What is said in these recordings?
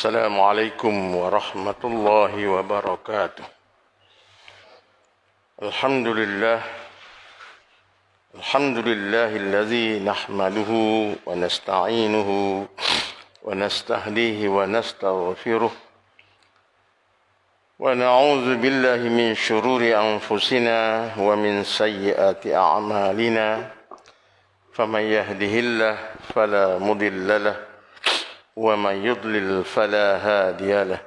السلام عليكم ورحمة الله وبركاته. الحمد لله الذي نحمده ونستعينه ونستهديه ونستغفره ونعوذ بالله من شرور أنفسنا ومن سيئات أعمالنا فمن يهده الله فلا مضل له ومن يضلل فلا هادي له.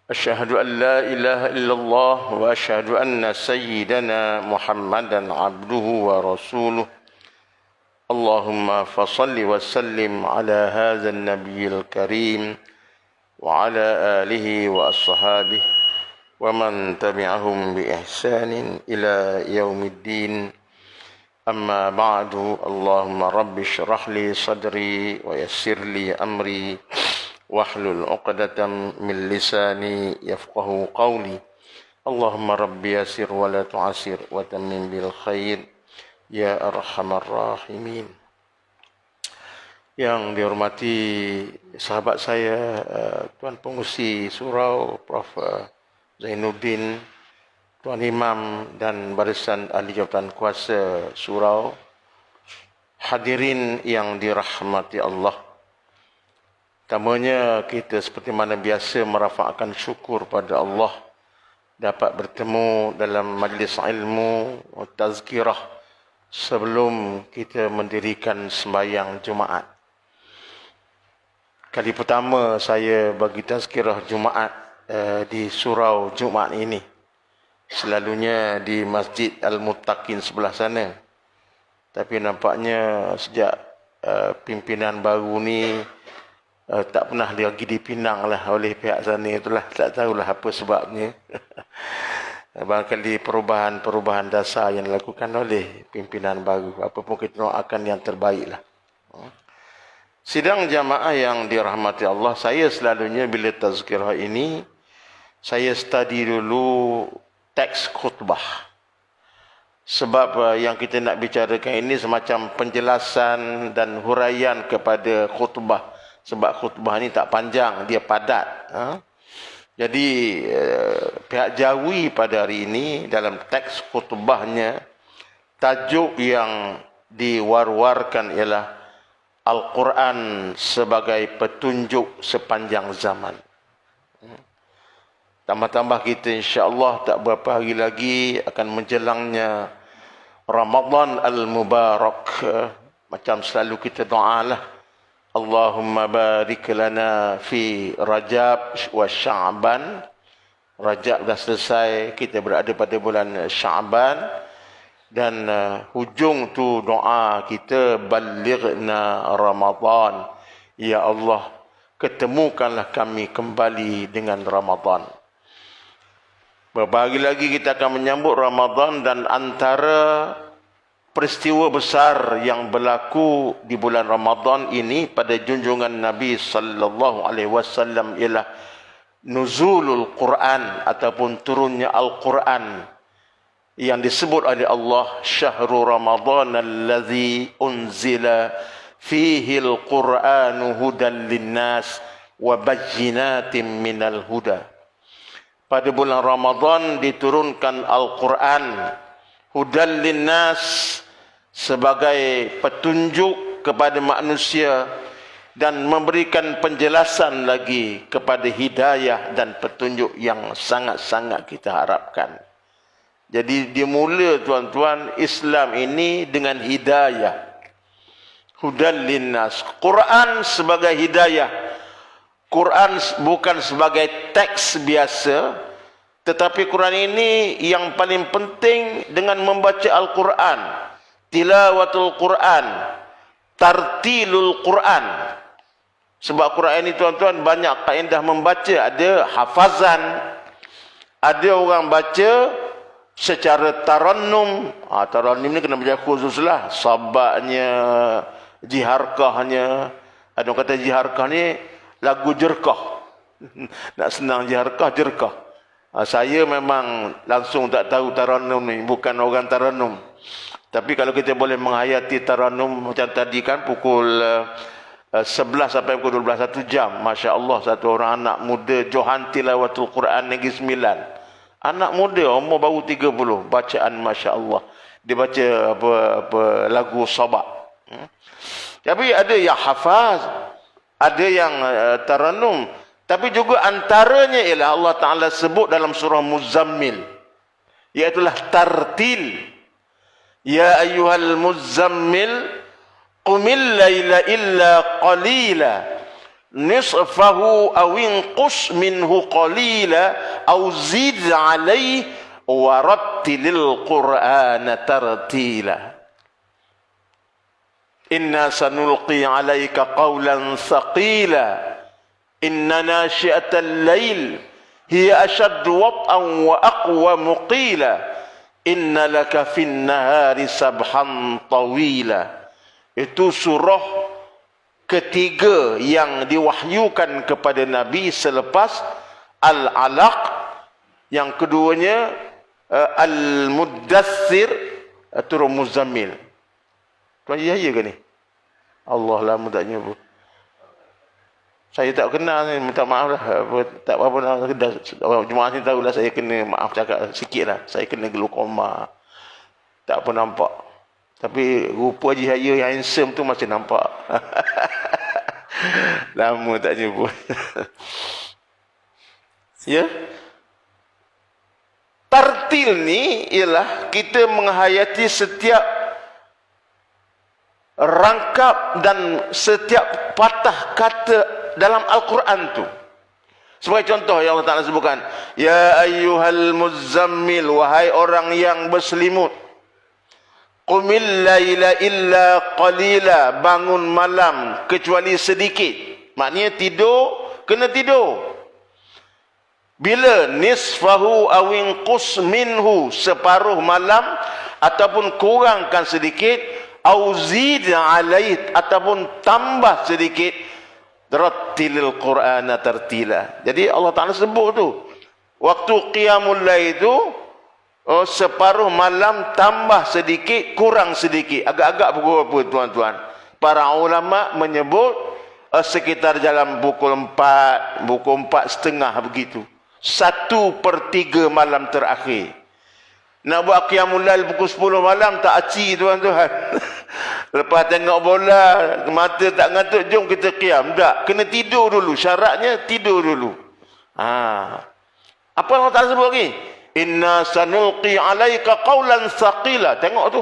أشهد أن لا إله إلا الله وأشهد أن سيدنا محمدا عبده ورسوله. اللهم فصل وسلم على هذا النبي الكريم وعلى آله وأصحابه ومن تبعهم بإحسان إلى يوم الدين. أما بعد، اللهم رب اشرح لي صدري ويسر لي أمري واحلل عقدة من لساني يفقه قولي. اللهم رب يسر ولا تعسر وتمم بالخير ya arhamar rahimin. Yang dihormati sahabat saya, Tuan Pengurusi Surau Prof. Zainuddin, Tuan Imam dan barisan ahli jawatan kuasa surau, hadirin yang dirahmati Allah. Pertamanya, kita seperti mana biasa merafakkan syukur pada Allah dapat bertemu dalam majlis ilmu tazkirah sebelum kita mendirikan sembahyang Jumaat. Kali pertama saya bagi tazkirah Jumaat di surau Jumaat ini. Selalunya di Masjid Al-Muttaqin sebelah sana. Tapi nampaknya sejak pimpinan baru ni tak pernah lagi dipinang lah oleh pihak sana itulah. Tak tahulah apa sebabnya. Barangkali perubahan dasar yang dilakukan oleh pimpinan baru. Apapun kita doakan yang terbaik lah. Sidang jamaah yang dirahmati Allah, saya selalunya bila tazkirah ini, saya study dulu teks khutbah. Sebab yang kita nak bicarakan ini semacam penjelasan dan huraian kepada khutbah. Sebab khutbah ni tak panjang, dia padat. Jadi pihak Jawi pada hari ini dalam teks khutbahnya, tajuk yang diwar-warkan ialah Al-Quran sebagai petunjuk sepanjang zaman. Tambah-tambah kita insya-Allah tak berapa hari lagi akan menjelangnya Ramadan Al-Mubarak. Macam selalu kita doalah, Allahumma barik lana fi Rajab wa Sya'ban. Rajab dah selesai, kita berada pada bulan Sya'ban. Dan hujung tu doa kita, balighna Ramadan. Ya Allah, ketemukanlah kami kembali dengan Ramadan. Beberapa hari lagi kita akan menyambut Ramadan, dan antara peristiwa besar yang berlaku di bulan Ramadan ini pada junjungan Nabi sallallahu alaihi wasallam ialah nuzulul Quran ataupun turunnya Al-Quran yang disebut oleh Allah syahrul Ramadan allazi unzila fihi al-Quranu hudan linnas wa bayyinatin minal huda. Pada bulan Ramadan diturunkan Al-Quran hudan linnas sebagai petunjuk kepada manusia dan memberikan penjelasan lagi kepada hidayah dan petunjuk yang sangat-sangat kita harapkan. Jadi dimula tuan-tuan Islam ini dengan hidayah. Hudan linnas. Quran sebagai hidayah. Quran bukan sebagai teks biasa, tetapi Quran ini yang paling penting dengan membaca Al-Quran. Tilawatul Quran, tartilul Quran. Sebab Quran ini tuan-tuan banyak kaedah membaca. Ada hafazan, ada orang baca secara tarannum. Tarannum ni kena baca khusus lah. Sabaknya, jiharkahnya. Ada orang kata jiharkah ni lagu jerkah. Nak senang jiharkah, jerkah. Saya memang langsung tak tahu tarannum ni. Bukan orang tarannum. Tapi kalau kita boleh menghayati tarannum macam tadi kan pukul 11 sampai pukul 12, 1 jam. Masya Allah, satu orang anak muda Johan Tilawatul Quran Negeri Sembilan. Anak muda, umur baru 30. Bacaan Masya Allah. Dia baca lagu sabak. Tapi ada yang hafaz, ada yang taranum. Tapi juga antaranya ialah Allah Ta'ala sebut dalam surah Muzammil, iaitulah tartil. Ya ayyuhal muzammil qumil laila illa qalila nisfahu aw inqus minhu qalila aw zid alayhi wa rattilil qur'ana tartila. Inna sanulqi alayka qawlan thaqila inna nashi'atal lail hiya ashaddu wat'an wa aqwamu qila inna laka fin nahari sabhan tawila. Itu surah ketiga yang diwahyukan kepada Nabi selepas Al-Alaq. Yang keduanya Al-Muddathir, turun Muzammil. Tuan Yahya ke ni? Allah lama tak nyebut. Saya tak kenal ni, minta maaf lah. Tak apa-apa, jemaah ni tahulah saya kena, maaf cakap sikit lah. Saya kena glukoma. Tak apa nampak. Tapi rupa Haji Yahya yang handsome tu masih nampak. Lama tak nyebut. Ya? Tartil ni ialah kita menghayati setiap rangkap dan setiap patah kata dalam Al-Quran tu. Sebagai contoh yang Allah Ta'ala sebutkan, ya ayyuhal muzammil, wahai orang yang berselimut, qumil laila illa qalila, bangun malam kecuali sedikit. Maknanya tidur, kena tidur. Bila nisfahu awin qus minhu, separuh malam ataupun kurangkan sedikit, auzid alaih, ataupun tambah sedikit, rattilil qur'ana tartila. Jadi Allah Ta'ala sebut tu, waktu qiyamul lail itu separuh malam tambah sedikit, kurang sedikit. Agak-agak pukul apa tuan-tuan? Para ulama menyebut sekitar dalam pukul 4, pukul 4:30 begitu. 1/3 malam terakhir. Nak buat qiyamul lail pukul 10 malam tak aci tuan-tuan. Lepas tengok bola, mata tak ngantuk, jom kita qiyam. Tak, kena tidur dulu. Syaratnya tidur dulu. Apa Allah Ta'ala sebut lagi? Inna sanulqi alaika qawlan thaqila. Tengok tu.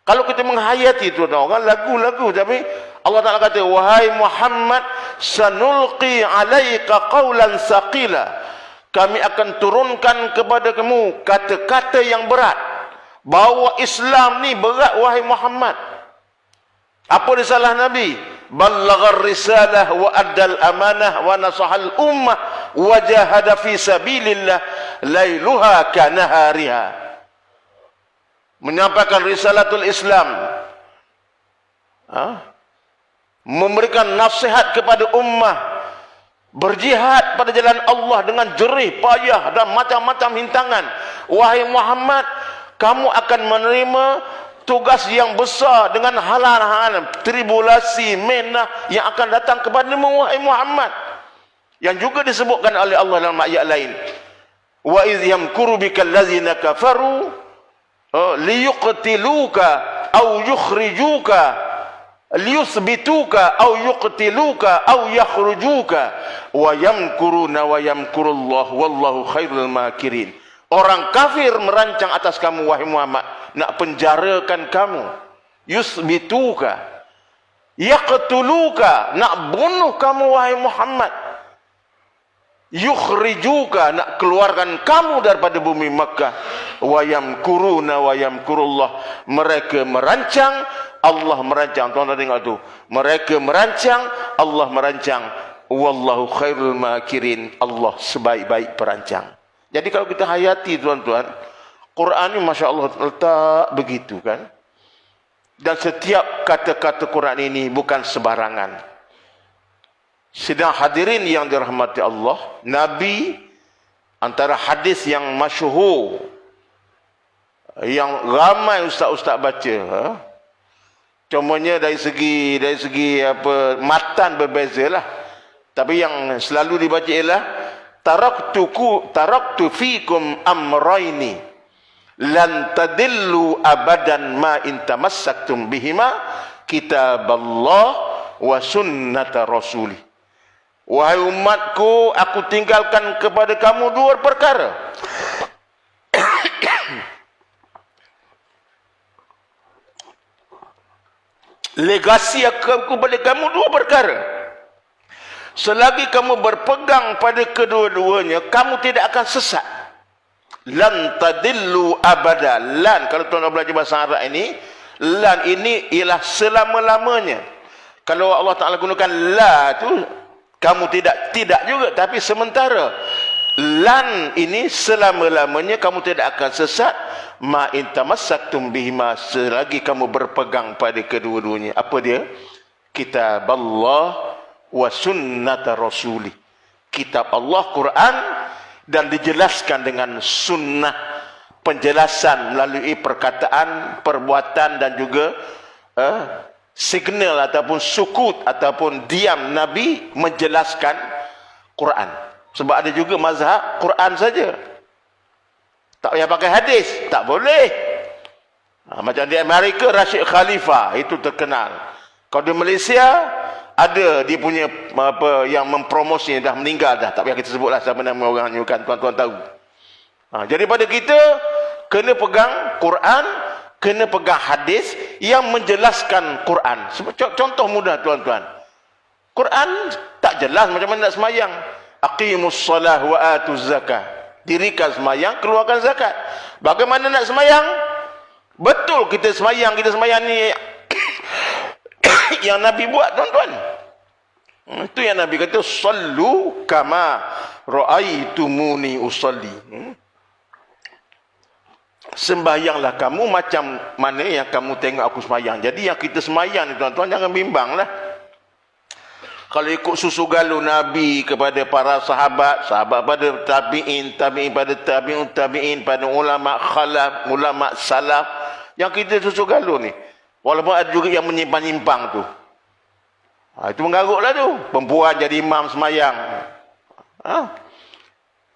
Kalau kita menghayati tu orang lagu-lagu, tapi Allah Ta'ala kata, wahai Muhammad, sanulqi alaika qawlan thaqila. Kami akan turunkan kepada kamu kata-kata yang berat. Bawa Islam ni berat, wahai Muhammad. Apa risalah Nabi? Ballaghar risalah wa addal amanah wa nasahal ummah wa jahada fi sabilillah lailuha kanahariha. Menyampaikan risalatul Islam, memberikan nasihat kepada ummah, berjihad pada jalan Allah dengan jerih payah dan macam-macam hintangan. Wahai Muhammad, kamu akan menerima tugas yang besar dengan halangan, tribulasi, menah yang akan datang kepadamu, wahai Muhammad. Yang juga disebutkan oleh Allah dalam ayat lain. Wa idh yamkuru bikal ladzina kafaru liyuqtiluka aw yukhrijuka liyuthbituka aw yuqtiluka aw yakhrujuka wa yamkuruna wa yamkurullah wallahu khairul makirin. Orang kafir merancang atas kamu, wahai Muhammad, nak penjarakan kamu. Yusbituka, yaqtuluka, nak bunuh kamu, wahai Muhammad. Yukhrijuka, nak keluarkan kamu daripada bumi Makkah. Wa yamkuruna wa yamkurullah. Mereka merancang, Allah merancang. Tuan-tuan tengok tu. Mereka merancang, Allah merancang. Wallahu khairul makirin. Allah sebaik-baik perancang. Jadi kalau kita hayati tuan-tuan, Quran ni Masya Allah letak begitu kan. Dan setiap kata-kata Quran ini bukan sebarangan. Sedang hadirin yang dirahmati Allah, Nabi antara hadis yang masyhur, yang ramai ustaz-ustaz baca, Cumanya dari segi apa matan berbezalah. Tapi yang selalu dibaca ialah taraktu fikum amrayni lan tadillu abadan ma in tamassaktum bihima kitaballah wa sunnata rasuli. Wahai umatku, aku tinggalkan kepada kamu dua perkara. Legasi aku kepada kamu dua perkara. Selagi kamu berpegang pada kedua-duanya, kamu tidak akan sesat. Lan tadillu abada. Lan, kalau tuan-tuan belajar bahasa Arab ini, lan ini ialah selama-lamanya. Kalau Allah Ta'ala gunakan la tu, kamu tidak juga, tapi sementara. Lan ini selama-lamanya kamu tidak akan sesat. Ma in tamassaktum bihima, selagi kamu berpegang pada kedua-duanya. Apa dia? Kitab Allah wa sunnata rasuli. Kitab Allah, Quran, dan dijelaskan dengan sunnah, penjelasan melalui perkataan, perbuatan dan juga signal ataupun sukut ataupun diam Nabi menjelaskan Quran. Sebab ada juga mazhab Quran saja, tak payah pakai hadis, tak boleh. Macam di Amerika, Rashid Khalifah itu terkenal. Kalau di Malaysia ada dia punya apa yang mempromosi, dah meninggal dah, tak payah kita sebutlah siapa nama orangnya, kan tuan-tuan tahu. Jadi pada kita kena pegang Quran, kena pegang hadis yang menjelaskan Quran. Contoh mudah tuan-tuan, Quran tak jelas macam mana nak semayang. Aqimus salah wa atuz zakah. Dirikan semayang, keluarkan zakat. Bagaimana nak semayang? Betul kita semayang ni yang Nabi buat, tuan-tuan. Itu yang Nabi kata, sallu kama ra'aitumuni usalli. Sembahyanglah kamu macam mana yang kamu tengok aku sembahyang. Jadi yang kita sembahyang ni, tuan-tuan, jangan bimbanglah. Kalau ikut susu galuh Nabi kepada para sahabat, sahabat pada tabi'in, tabi'in pada tabi'un tabi'in, pada ulama khalaf, ulama salaf, yang kita susu galuh ni, walaupun ada juga yang menyimpang-nyimpang tu, itu mengarutlah tu. Perempuan jadi imam semayang.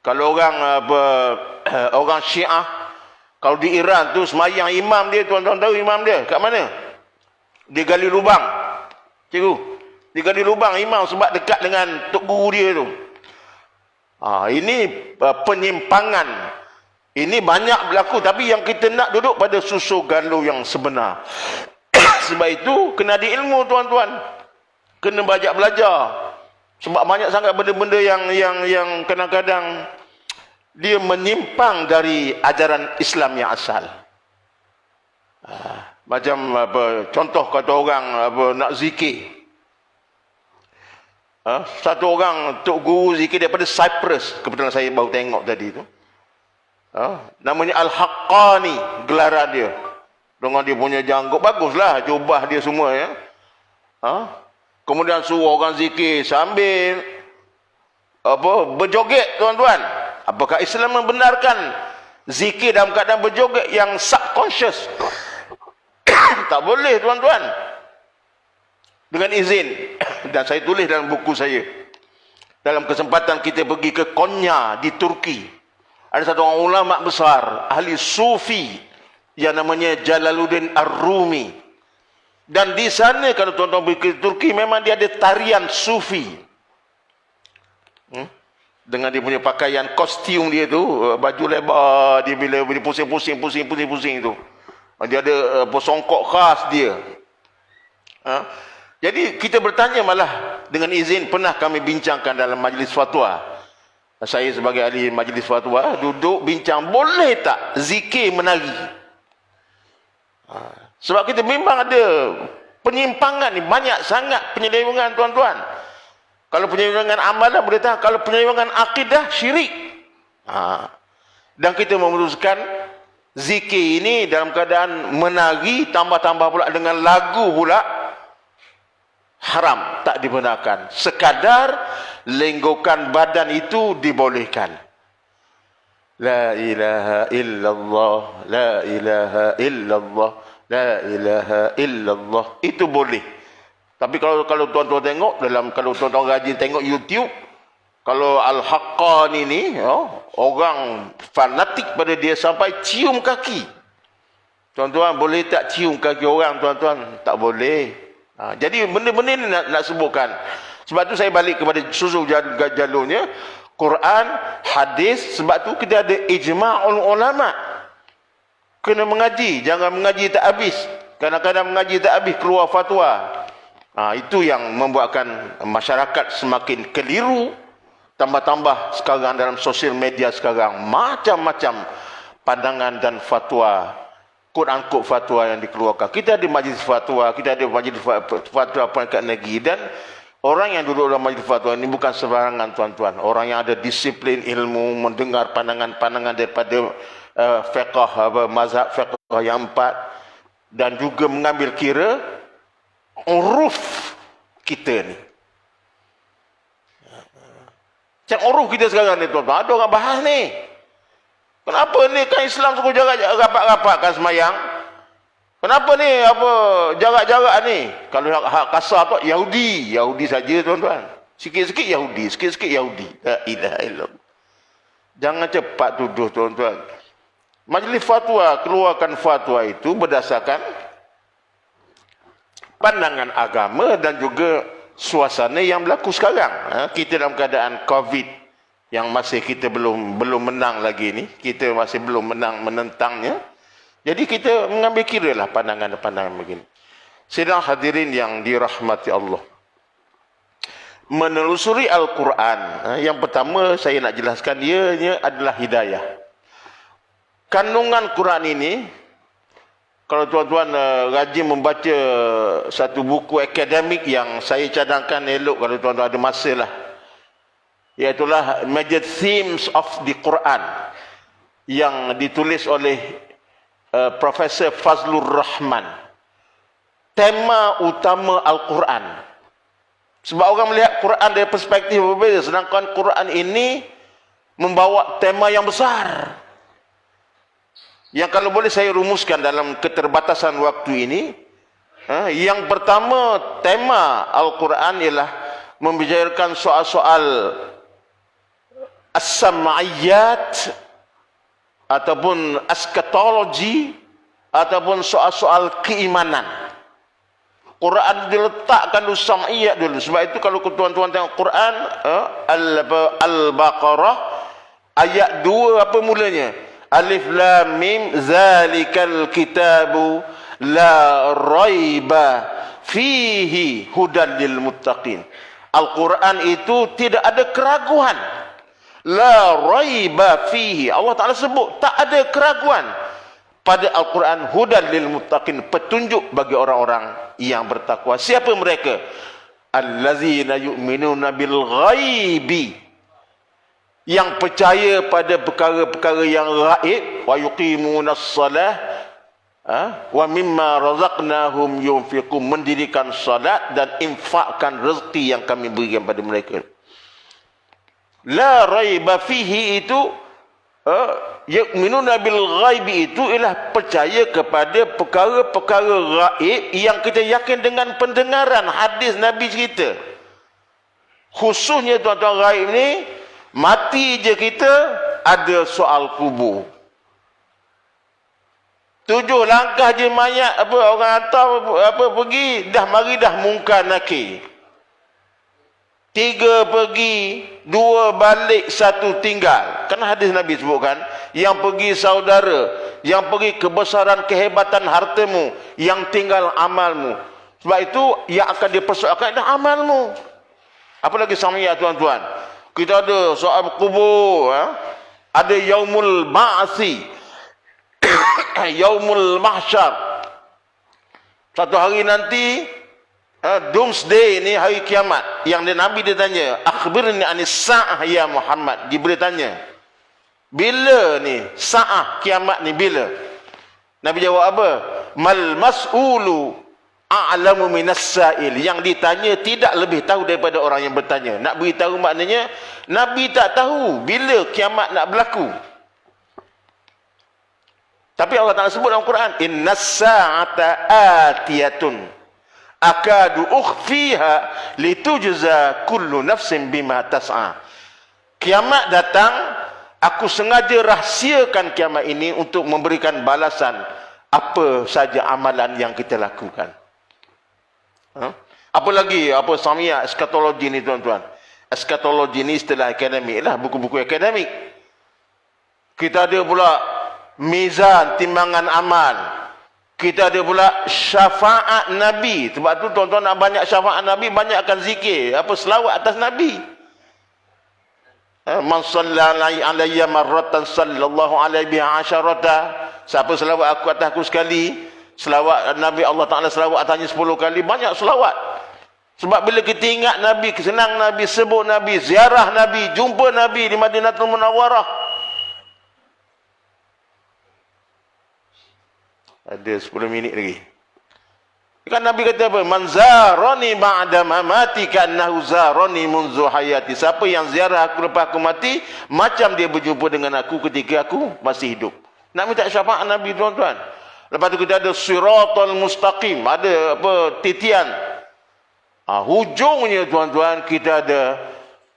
Kalau orang Syiah, kalau di Iran tu semayang imam dia, tuan-tuan tahu imam dia kat mana? Dia gali lubang, cikgu. Dia gali lubang imam sebab dekat dengan tok guru dia tu. Ini penyimpangan. Ini banyak berlaku, tapi yang kita nak duduk pada susu galuh yang sebenar. Sebab itu kena ada ilmu, tuan-tuan. Kena banyak belajar. Sebab banyak sangat benda-benda yang kadang-kadang dia menyimpang dari ajaran Islam yang asal. Macam contoh kata orang nak zikir. Satu orang tok guru zikir daripada Cyprus, kebetulan saya baru tengok tadi tu. Namanya Al-Haqqani gelaran dia. Dengan dia punya janggut, baguslah jubah dia semua ya. Kemudian suruh orang zikir sambil berjoget, tuan-tuan. Apakah Islam membenarkan zikir dalam keadaan berjoget yang subconscious? Tak boleh, tuan-tuan. Dengan izin. Dan saya tulis dalam buku saya. Dalam kesempatan kita pergi ke Konya di Turki, ada satu orang ulama besar, ahli sufi, yang namanya Jalaluddin Ar-Rumi. Dan di sana kalau tuan-tuan pergi ke Turki, memang dia ada tarian sufi. Dengan dia punya pakaian kostum dia tu, baju lebar, dia bila pusing-pusing tu. Dia ada songkok khas dia. Jadi kita bertanya malah dengan izin, pernah kami bincangkan dalam majlis fatwa. Saya sebagai ahli majlis fatwa duduk bincang, boleh tak zikir menari? Sebab kita memang ada penyimpangan ni, banyak sangat penyelewengan, tuan-tuan. Kalau penyelewengan amalan boleh tahan, kalau penyelewengan akidah syirik. Dan kita memutuskan zikir ini dalam keadaan menari, tambah-tambah pula dengan lagu pula, haram, tak dibenarkan. Sekadar lenggokan badan itu dibolehkan. La ilaha illallah, la ilaha illallah, La ilaha illallah. Itu boleh. Tapi kalau tuan-tuan tengok kalau tuan-tuan rajin tengok YouTube, kalau Al-Haqqani ni, orang fanatik pada dia sampai cium kaki. Tuan-tuan boleh tak cium kaki orang, tuan-tuan? Tak boleh. Jadi benda-benda ni nak sebutkan. Sebab tu saya balik kepada susul jalurnya. Quran, hadis. Sebab tu kita ada ijma'ul ulama'. Kena mengaji. Jangan mengaji tak habis. Kadang-kadang mengaji tak habis, keluar fatwa. Itu yang membuatkan masyarakat semakin keliru. Tambah-tambah sekarang dalam sosial media sekarang, macam-macam pandangan dan fatwa, quote-unquote fatwa yang dikeluarkan. Kita ada majlis fatwa, kita ada majlis fatwa peringkat negeri, dan orang yang duduk dalam majlis fatwa ini bukan sembarangan, tuan-tuan. Orang yang ada disiplin ilmu, mendengar pandangan-pandangan daripada mazhab fiqh yang 4, dan juga mengambil kira uruf kita ni. Macam uruf kita sekarang ni, tuan-tuan. Ada orang bahas ni. Kenapa ni kan Islam suruh rapat-rapatkan semayang? Kenapa ni jarak-jarak ni? Kalau hak kasar tu Yahudi saja, tuan-tuan. Sikit-sikit Yahudi, sikit-sikit Yahudi. La ilaha illallah. Jangan cepat tuduh, tuan-tuan. Majlis fatwa keluarkan fatwa itu berdasarkan pandangan agama dan juga suasana yang berlaku sekarang. Kita dalam keadaan COVID yang masih kita belum menang lagi ni. Kita masih belum menentangnya. Jadi kita mengambil kira lah pandangan-pandangan begini. Sidang hadirin yang dirahmati Allah. Menelusuri Al-Quran. Yang pertama saya nak jelaskan, ianya adalah hidayah. Kandungan Quran ini, kalau tuan-tuan rajin membaca satu buku akademik yang saya cadangkan elok kalau tuan-tuan ada masa lah, iaitulah Major Themes of the Quran, yang ditulis oleh Profesor Fazlur Rahman. Tema utama Al-Quran. Sebab orang melihat Quran dari perspektif berbeza, sedangkan Quran ini membawa tema yang besar. Yang kalau boleh saya rumuskan dalam keterbatasan waktu ini, yang pertama, tema Al-Quran ialah membicarakan soal-soal as-sam'iyat ataupun eskatologi ataupun soal-soal keimanan. Quran diletakkan dulu sam'iyat dulu. Sebab itu kalau tuan-tuan tengok Quran, Al-Baqarah ayat 2 apa mulanya? Alif lam mim zalikal kitabu la raiba fihi hudan lil muttaqin. Al-Quran itu tidak ada keraguan. La raiba fihi. Allah Ta'ala sebut tak ada keraguan pada Al-Quran, hudan lil muttaqin, petunjuk bagi orang-orang yang bertakwa. Siapa mereka? Allazina yu'minuna bil ghaibi, yang percaya pada perkara-perkara yang gaib, wa yuqimunas salah wa mimma razaqnahum yunfiqun, mendirikan salat dan infakkan rezeki yang kami berikan pada mereka. La raiba fihi itu yu'minuna bil ghaibi itu ialah percaya kepada perkara-perkara gaib yang kita yakin dengan pendengaran hadis Nabi cerita. Khususnya tuan-tuan, gaib ni mati je kita ada soal kubur. 7 langkah je mayat orang hantar pergi, mari dah mungkar nakir. 3 pergi, 2 balik, 1 tinggal. Kan hadis Nabi sebutkan, yang pergi saudara, yang pergi kebesaran kehebatan hartamu, yang tinggal amalmu. Sebab itu yang akan dipersoalkan adalah amalmu. Apalagi samia, tuan-tuan. Kita ada soal kubur, ada yaumul ba'si, yaumul mahsyar. Satu hari nanti, doomsday ni, hari kiamat. Yang Nabi dia tanya, akhbirni anis sa'ah ya Muhammad. Jibril tanya, bila ni sa'ah kiamat ni bila? Nabi jawab apa? Mal mas'ulu a'lamu minas sa'il. Yang ditanya tidak lebih tahu daripada orang yang bertanya. Nak beritahu maknanya Nabi tak tahu bila kiamat nak berlaku. Tapi Allah Ta'ala sebut dalam Quran, innas sa'ata atiyatun akadu ukhfiha litujza kullu nafsin bima tas'a. Kiamat datang, aku sengaja rahsiakan kiamat ini untuk memberikan balasan apa saja amalan yang kita lakukan. Apa lagi, apa samia eskatologi ni tuan-tuan? Eskatologi ni istilah akademik lah, buku-buku akademik. Kita ada pula mizan, timbangan amal. Kita ada pula syafaat Nabi. Sebab tu tuan-tuan nak banyak syafaat Nabi, banyakkan zikir. Apa, selawat atas Nabi. Man sallallahu alayya marratan sallallahu alaihi asyarata. Siapa selawat atas aku sekali, selawat Nabi Allah Ta'ala selawat atasnya 10 kali. Banyak selawat. Sebab bila kita ingat Nabi, senang Nabi, sebut Nabi, ziarah Nabi, jumpa Nabi di Madinatul Munawwarah. Ada 10 minit lagi. Kan Nabi kata apa? Man zarani ba'da mamati ka'annahu zarani munzu hayati. Siapa yang ziarah aku lepas aku mati, macam dia berjumpa dengan aku ketika aku masih hidup. Nak minta syafaat Nabi, tuan-tuan. Lepas tu kita ada siratal mustaqim, ada apa, titian. Hujungnya tuan-tuan, kita ada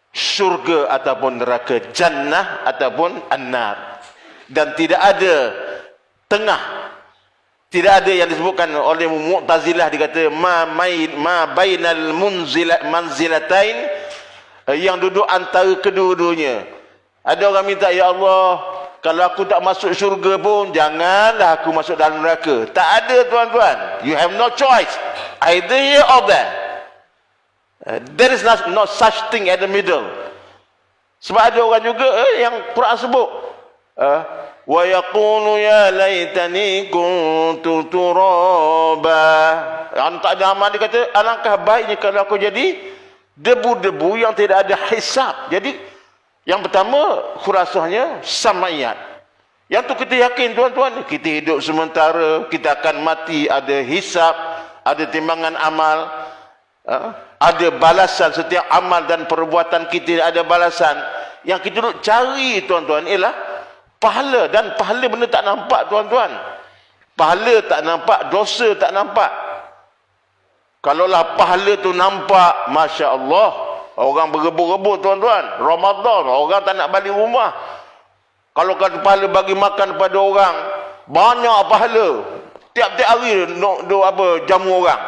syurga ataupun neraka, jannah ataupun annar. Dan tidak ada tengah. Tidak ada yang disebutkan oleh Mu'tazilah, dikata ma bainal manzilatain, yang duduk antara kedua-duanya. Ada orang minta, ya Allah, kalau aku tak masuk syurga pun janganlah aku masuk dalam neraka. Tak ada, tuan-tuan. You have no choice, either here or there. There is no such thing at the middle. Sebab ada orang juga yang Quran sebut, wa yaqulu ya laitani kuntu turaba. Tak ada amal, dia kata alangkah baiknya kalau aku jadi debu-debu yang tidak ada hisab. Jadi yang pertama khurasahnya samayat. Yang tu kita yakin, tuan-tuan, kita hidup sementara, kita akan mati, ada hisab, ada timbangan amal, ada balasan setiap amal dan perbuatan kita, ada balasan. Yang kita duduk cari, tuan-tuan, ialah pahala. Dan pahala benda tak nampak, tuan-tuan. Pahala tak nampak, dosa tak nampak. Kalaulah pahala tu nampak, Masya Allah, orang berebut-rebut, tuan-tuan. Ramadan, orang tak nak balik rumah. Kalau kata pahala bagi makan kepada orang, banyak pahala. Tiap-tiap hari jamu orang.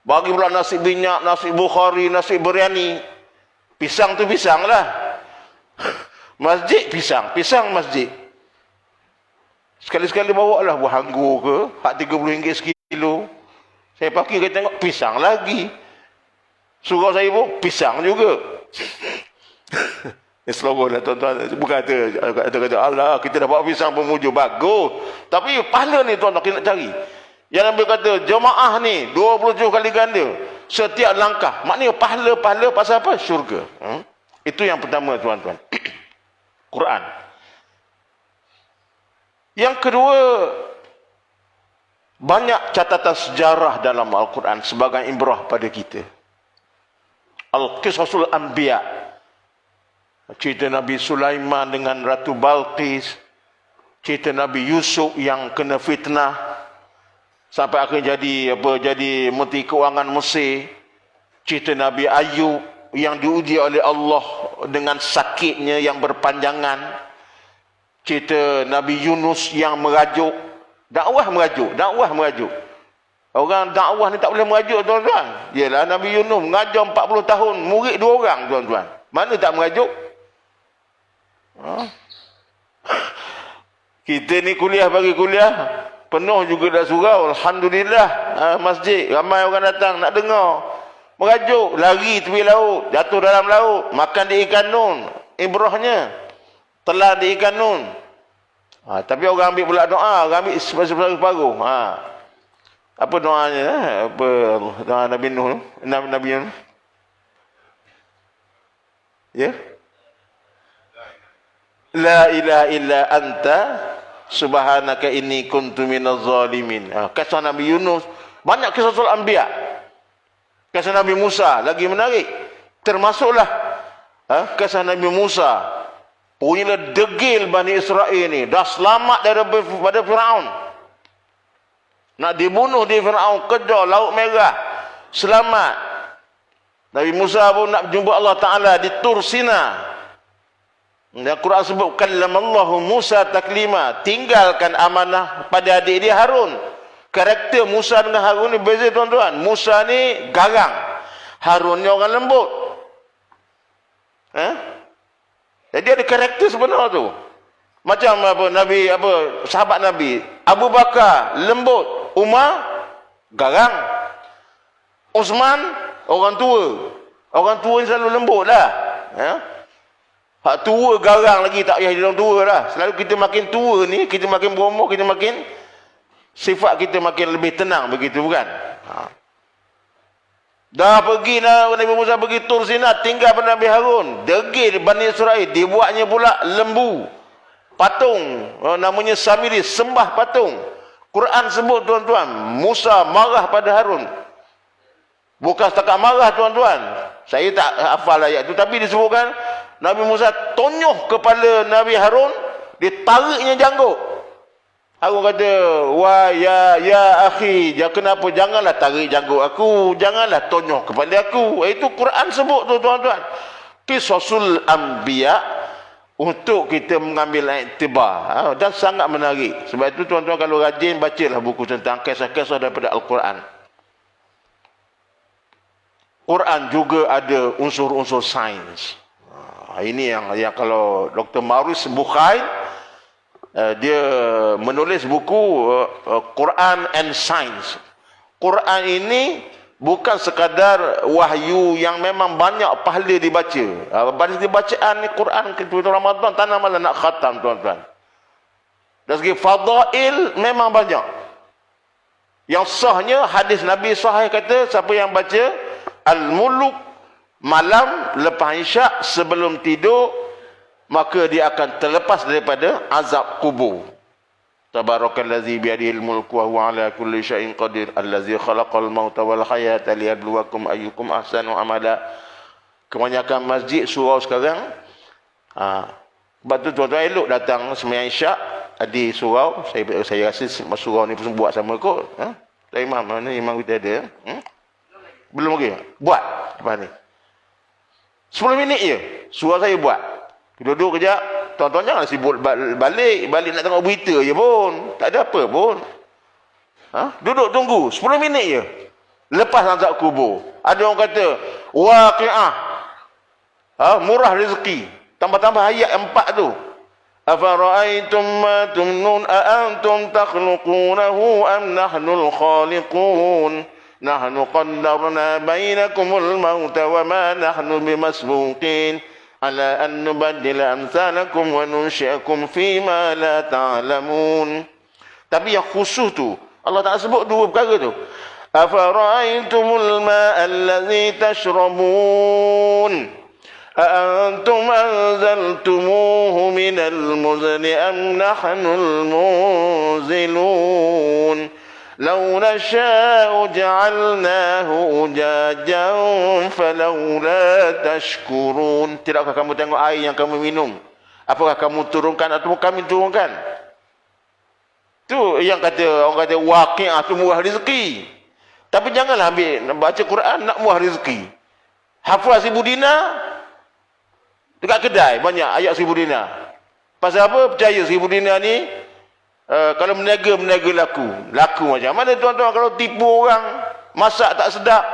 Bagi pula nasi minyak, nasi bukhari, nasi biryani. Pisang tu pisang lah. Masjid pisang, pisang masjid. Sekali-sekali bawa lah buah anggur ke, hak RM30 sekilo. Saya pakai, kita tengok pisang lagi. Surau saya pun pisang juga. Slogan lah, tuan-tuan. Bukan kata Allah, kita dapat pisang pemuju, bagus. Tapi pahala ni, tuan-tuan, kita nak cari. Yang Nabi kata, jemaah ni 27 kali ganda setiap langkah. Maknanya pahala pasal apa? Syurga. Itu yang pertama, tuan-tuan. Quran. Yang kedua, banyak catatan sejarah dalam Al-Quran sebagai ibrah pada kita. Al-Qisasul Anbiya, cerita Nabi Sulaiman dengan Ratu Balqis, cerita Nabi Yusuf yang kena fitnah sampai akhirnya jadi menteri keuangan Mesir, cerita Nabi Ayub yang diuji oleh Allah dengan sakitnya yang berpanjangan, cerita Nabi Yunus yang merajuk, dakwah merajuk. Orang dakwah ni tak boleh merajuk, tuan-tuan. Yalah, Nabi Yunus mengajar 40 tahun, murid 2 orang, tuan-tuan. Mana tak merajuk? Kita ni kuliah bagi kuliah, penuh juga dah surau. Alhamdulillah, masjid ramai orang datang nak dengar. Merajuk, lari tepi laut, jatuh dalam laut, makan di ikan nun, ibrahnya telah di ikan nun. Tapi orang ambil pula doa, orang ambil separuh-separuh. Apa doanya? Apa doa Nabi Nuh? Nabi Nuh? Ya? La ilaha illa anta subhanaka inni kuntu minaz zalimin. Kisah Nabi Yunus, banyak kisah Rasul Anbiya. Kisah Nabi Musa lagi menarik. Termasuklah kisah Nabi Musa, Punyalah degil Bani Israel ni. Dah selamat daripada Firaun. Nak dibunuh di Firaun, kejar Laut Merah. Selamat. Nabi Musa pun nak jumpa Allah Ta'ala di Tur Sina. Dan Quran sebut, kallamallahu Musa taklima. Tinggalkan amanah pada adik dia Harun. Karakter Musa dengan Harun ni beza tuan-tuan. Musa ni garang. Harun ni orang lembut. Jadi ada karakter sebenar tu. Macam sahabat Nabi. Abu Bakar lembut, Umar garang. Uthman orang tua. Orang tua ni selalu lembut lah. Hak tua garang lagi, tak payah dia orang tua lah. Selalu kita makin tua ni, kita makin berumur, kita makin sifat kita makin lebih tenang, begitu bukan? Dah pergi Nabi Musa pergi Tur Sina, tinggal pada Nabi Harun. Degil Bani Israel, dibuatnya pula lembu. Patung, namanya Samiri, sembah patung. Quran sebut tuan-tuan, Musa marah pada Harun. Bukan setakat marah tuan-tuan. Saya tak hafal ayat itu, tapi disebutkan Nabi Musa tonyoh kepala Nabi Harun, ditariknya janggut. Harun kata, wah ya akhi, kenapa janganlah tarik janggut aku, janganlah tonyoh kepada aku. Itu Quran sebut tu tuan-tuan. Qisasul Anbiya untuk kita mengambil iktibar. Dan sangat menarik. Sebab itu tuan-tuan kalau rajin, bacalah buku tentang kisah-kisah daripada Al-Quran. Quran juga ada unsur-unsur sains. Ini yang kalau Dr. Maurice Bucaille, dia menulis buku Quran and Science. Quran ini bukan sekadar wahyu yang memang banyak pahala dibaca. Pada segi bacaan ni Quran ketika Ramadan tak nak malah nak khatam tuan-tuan. Dari segi fadail memang banyak. Yang sahnya hadis Nabi sahih kata siapa yang baca Al-Muluk malam lepas Isyak sebelum tidur, maka dia akan terlepas daripada azab kubur. Tabarakallazi biyadihil mulku wa huwa ala kulli syai'in qadir, allazi khalaqal mauta wal hayata liyabluwakum ayyukum ahsanu amala. Kebanyakan masjid surau sekarang, sebab tu tuan-tuan elok datang sembahyang Isyak di surau. Saya rasa surau ni pun buat sama kot. Tak imam, mana imam kita ada? Belum lagi. Buat lepas ni. 10 minit je surau saya buat. Duduk kejap, tuan-tuan jangan sibuk balik nak tengok berita je pun. Tak ada apa pun. Duduk tunggu 10 minit je. Lepas azab kubur. Ada orang kata waqi'ah. Murah rezeki. Tambah-tambah ayat 4 tu. Afara'aytum ma tumnun antum takhluqunahu am nahnul khaliqun. Nahnu qaddarna bainakumul mauta wa ma nahnu bimasbuqin ala an nubaddila amsalakum wa nunsyi'akum fima la ta'lamun. Tapi yang khusus tu Allah Ta'ala sebut dua perkara tu. Afara'aytumul ma'a allazi tashrabun أأنتم أنزلتموه من المزن أم نحن المنزلون لو نشاء جعلناه أجاجا فلولا تشكرون. Tidakkah kamu tengok air yang kamu minum? Apakah kamu turunkan atau kami turunkan? Tu yang kata orang kata waqi'ah tu murah rezeki. Tapi janganlah ambil baca Quran nak murah rezeki. Hafal 1000 dinar dekat kedai banyak ayat 1000 dinar. Pasal apa? Percaya 1000 dinar ni kalau meniaga laku macam mana tuan-tuan kalau tipu orang, masak tak sedap,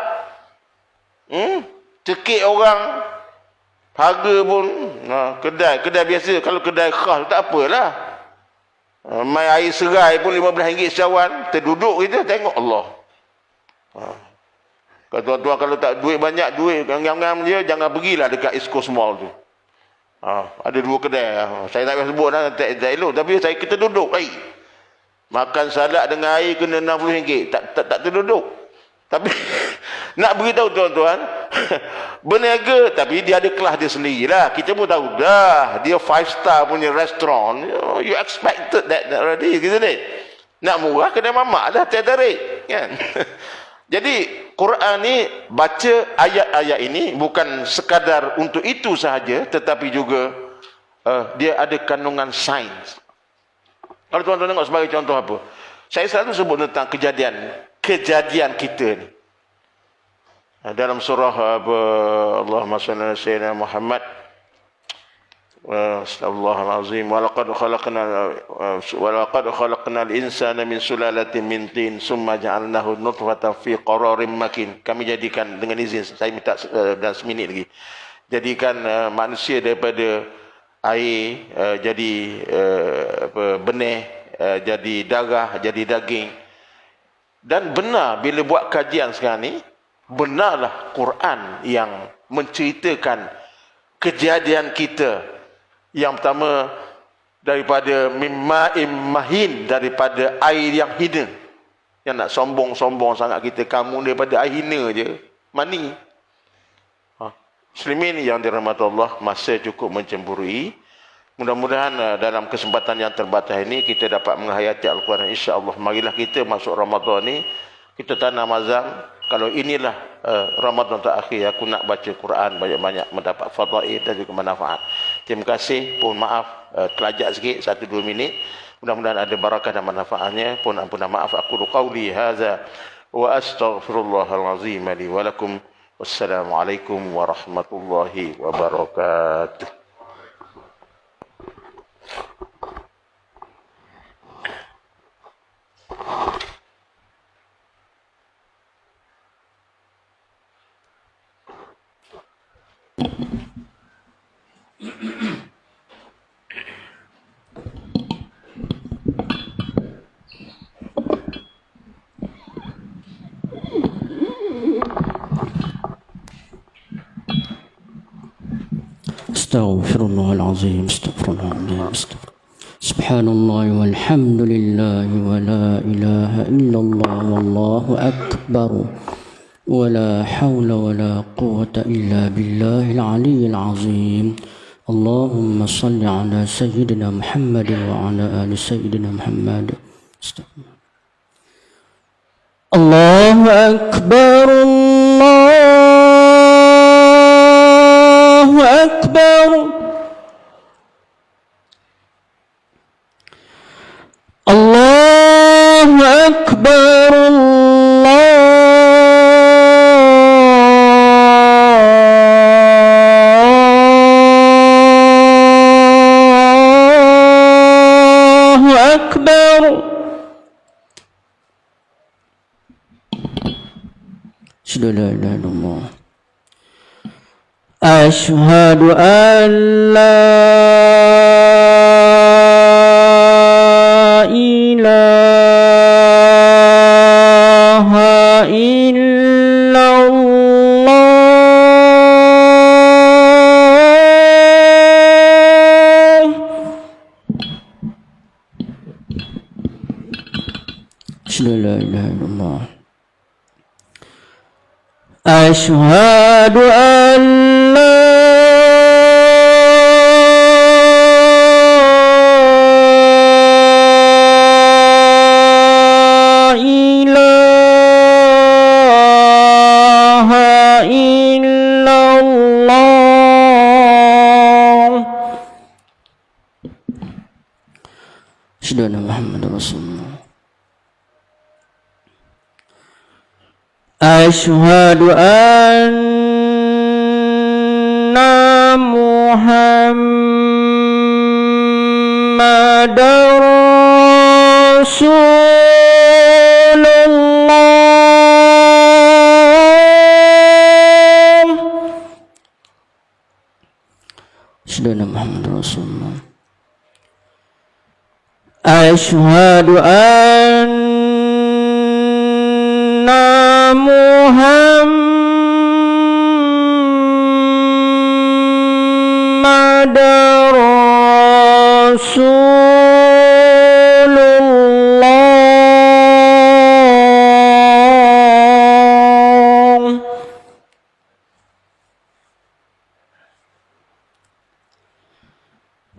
cekik orang, harga pun kedai biasa, kalau kedai khas tak apalah. Mai air serai pun RM15 secawan, terduduk kita tengok Allah. Kalau tuan-tuan kalau tak duit banyak, duit ngam-ngam je, jangan pergilah dekat East Coast Mall tu. Ada 2 kedai. Saya tak payah sebut lah, tak elok. Tapi kita duduk baik. Makan salad dengan air kena RM60. Tak terduduk. Tapi nak beritahu tuan-tuan, berniaga tapi dia ada kelas dia sendirilah. Kita pun tahu dah, dia 5 star punya restoran. You expected that already, isn't it? Nak murah kedai mamak dah tertarik, kan? Jadi Quran ni baca ayat-ayat ini bukan sekadar untuk itu sahaja, tetapi juga dia ada kandungan sains. Kalau tuan-tuan tengok sebagai contoh apa? Saya selalu sebut tentang kejadian kita ni. Dalam surah Allahumma salli ala sayyidina Muhammad, Astagfirullahalazim, walaqad khalaqnal insana min sulalatin min tin summa ja'alnahu nutfatan fi qararin makin. Kami jadikan, dengan izin saya minta dan seminit lagi, jadikan manusia daripada air jadi benih, jadi darah, jadi daging. Dan benar bila buat kajian sekarang ni, benarlah Quran yang menceritakan kejadian kita. Yang pertama, daripada mimma'im mahin, daripada air yang hina. Yang nak sombong-sombong sangat kita, kamu daripada air hina je, mani. Muslimin yang dirahmati Allah, masa cukup mencemburui. Mudah-mudahan dalam kesempatan yang terbatas ini kita dapat menghayati Al-Quran, insya-Allah. Marilah kita masuk Ramadan ni, kita tanam azam, kalau inilah Ramadan terakhir aku nak baca Quran banyak-banyak, mendapat fadail dan juga manfaat. Terima kasih, pun maaf terlajak sikit 1-2 minit. Mudah-mudahan ada barakah dan manfaatnya. Pun ampun maaf, aku qauli hadza wa astaghfirullahal azim li wa lakum. Wassalamualaikum warahmatullahi wabarakatuh. Astaghfirullahalazim, astaghfirullahalazim. Subhanallah walhamdulillah wa la ilaha illallah wallahu akbar wa la hawla wa la quwwata illa billahil aliyyil azim. Allahumma salli ala sayyidina Muhammad wa ala ali sayyidina Muhammad. Allahu akbar, Allahu akbar. Allahu akbar, Allahu akbar. Asyhadu an la ilaha illallah. Asyhadu an la ilaha illallah. Asyhadu an la ilaha illallah. Asyhadu an la ilaha illallah. Asyhadu anna Muhammadar Rasulullah. Asyhadu anna Muhammadar Rasulullah. Asyhadu anna Muhammadar Rasulullah. Asyhadu anna Muhammadar Rasulullah.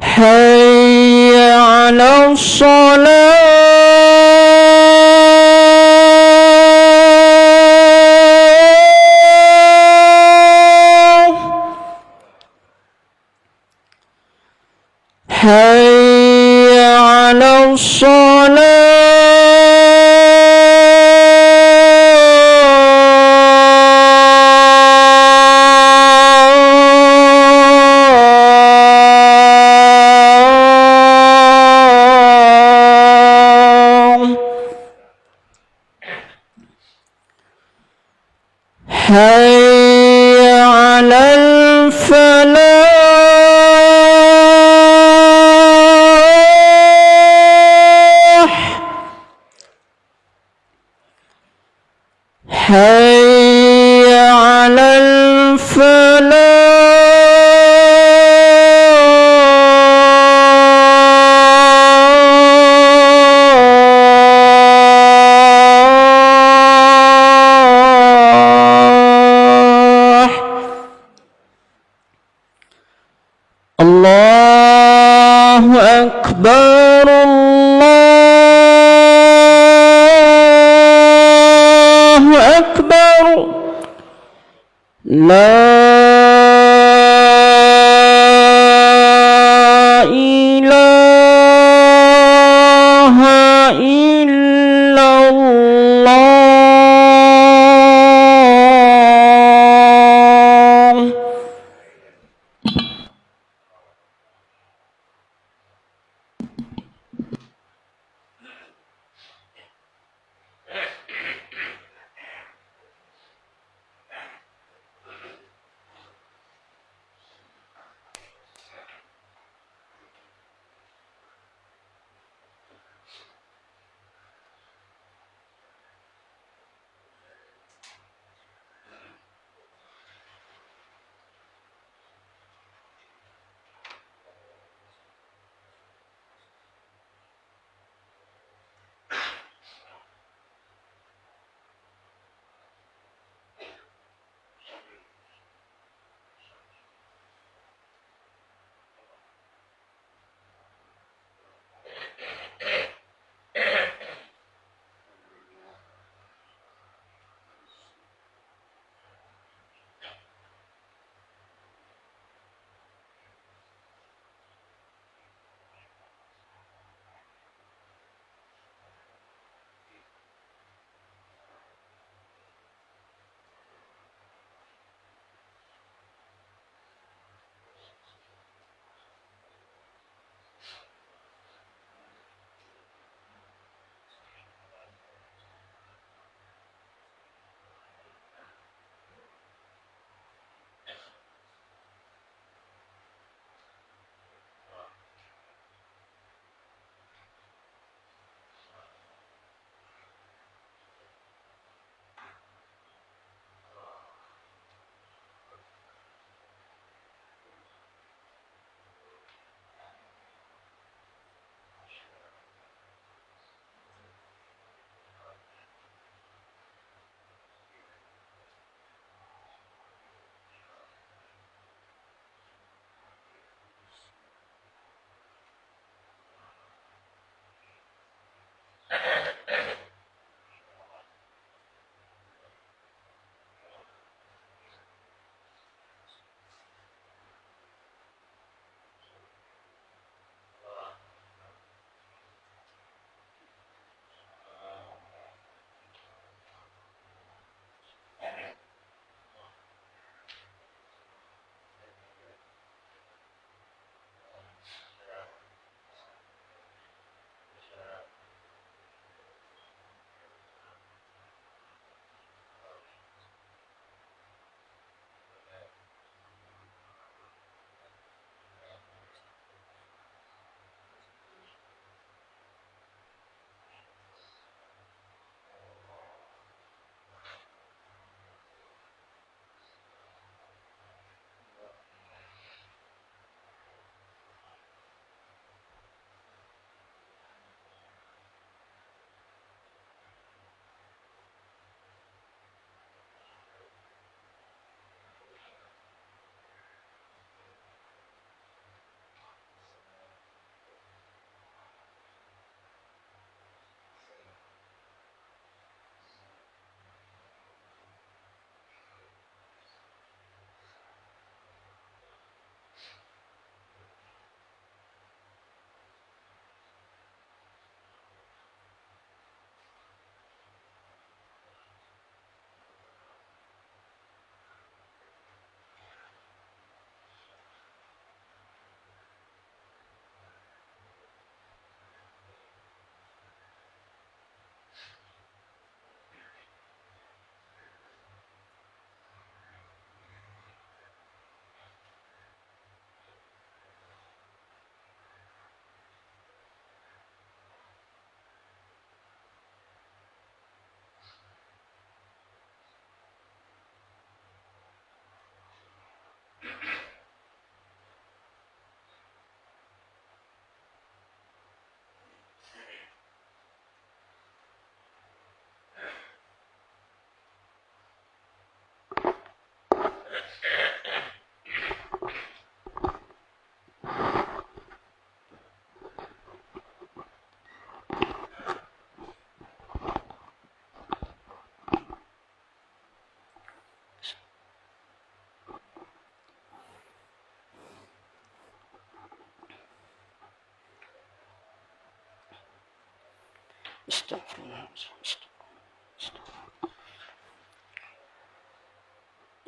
Hayya 'alas shalah. حي على الصلاة حي على الفلاح حي على الفلاح الله أكبر الله أكبر لا إله إلا الله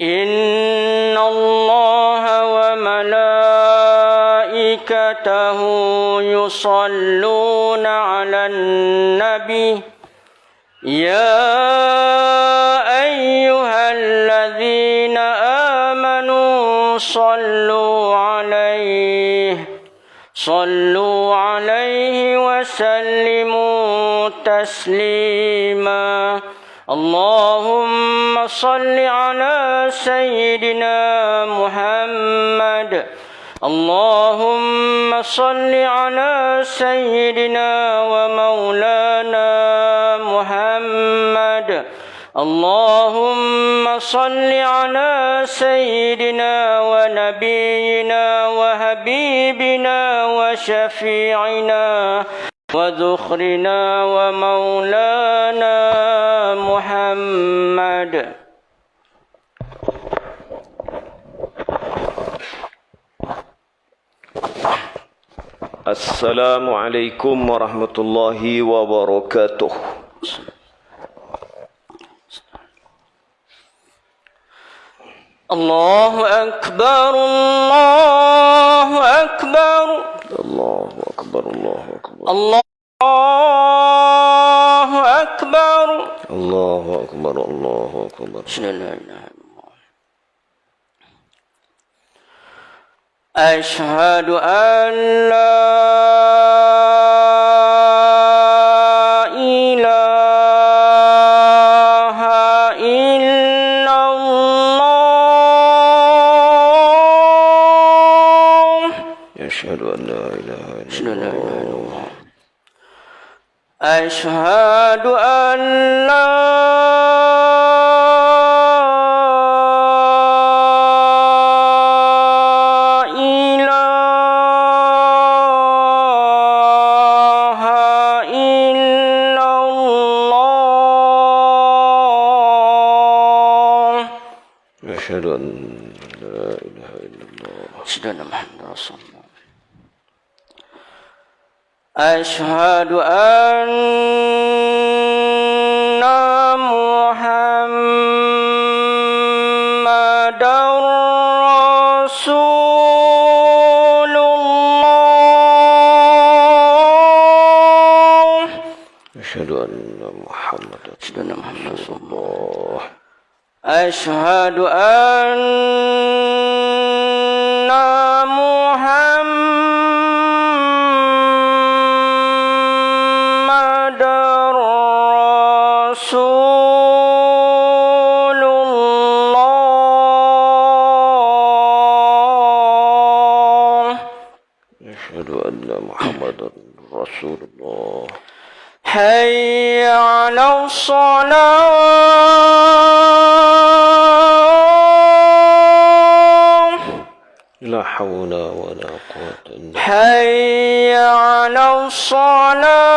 إن الله وملائكته يصلون على النبي يا أيها الذين آمنوا صلوا عليه وسلموا تسليما اللهم صل على سيدنا محمد اللهم صل على سيدنا ومولانا محمد اللهم صل على سيدنا ونبينا وحبيبنا وشفيعنا وذخرنا ومولانا محمد. Assalamualaikum warahmatullahi wabarakatuh. Allahu Akbar, Allahu Akbar, Allahu Akbar, Allahu Akbar, Allahu Akbar, Allahu Akbar, Allahu Akbar. Ashhadu an la ilaha illallah. Asyhadu an la ilaha illallah. Ashhadu an la Asyhadu an la ilaha illallah. Sayyidina Muhammad Rasulullah. Asyhadu anna Muhammadar Rasulullah. Asyhadu anna Muhammadan Rasulullah. Asyhadu anna Muhammadar Rasulullah. Asyhadu anna Muhammadan Rasulullah. Hayya 'ala shalah. La hawla wa la quwwata illa billah. Hayya 'ala salah.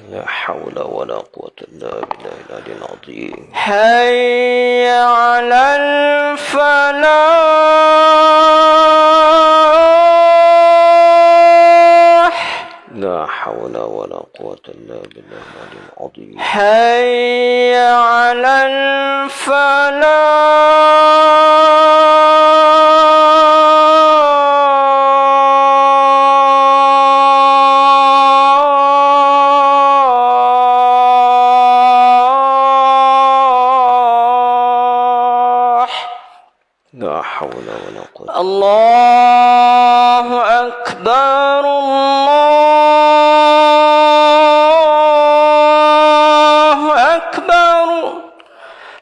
La hawla wa la quwwata illa billahil aliyyil azim. Hayya 'alal falah. La hawla wa la quwwata illa billahil aliyyil azim. Hayya 'alal falah. La hawla wa la quwwata. Allahu Akbar, Allahu Akbar.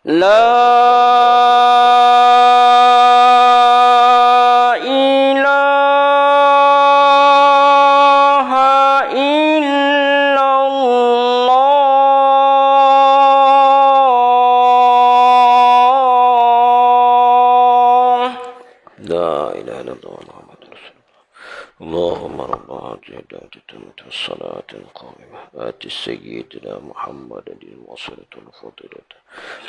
La ilaha illallah. La ilaha illallah Muhammadur Rasulullah. اللهم رب هذه الدعوة التامة والصلاة القائمة آت سيدنا محمد الوصلة الفضيلة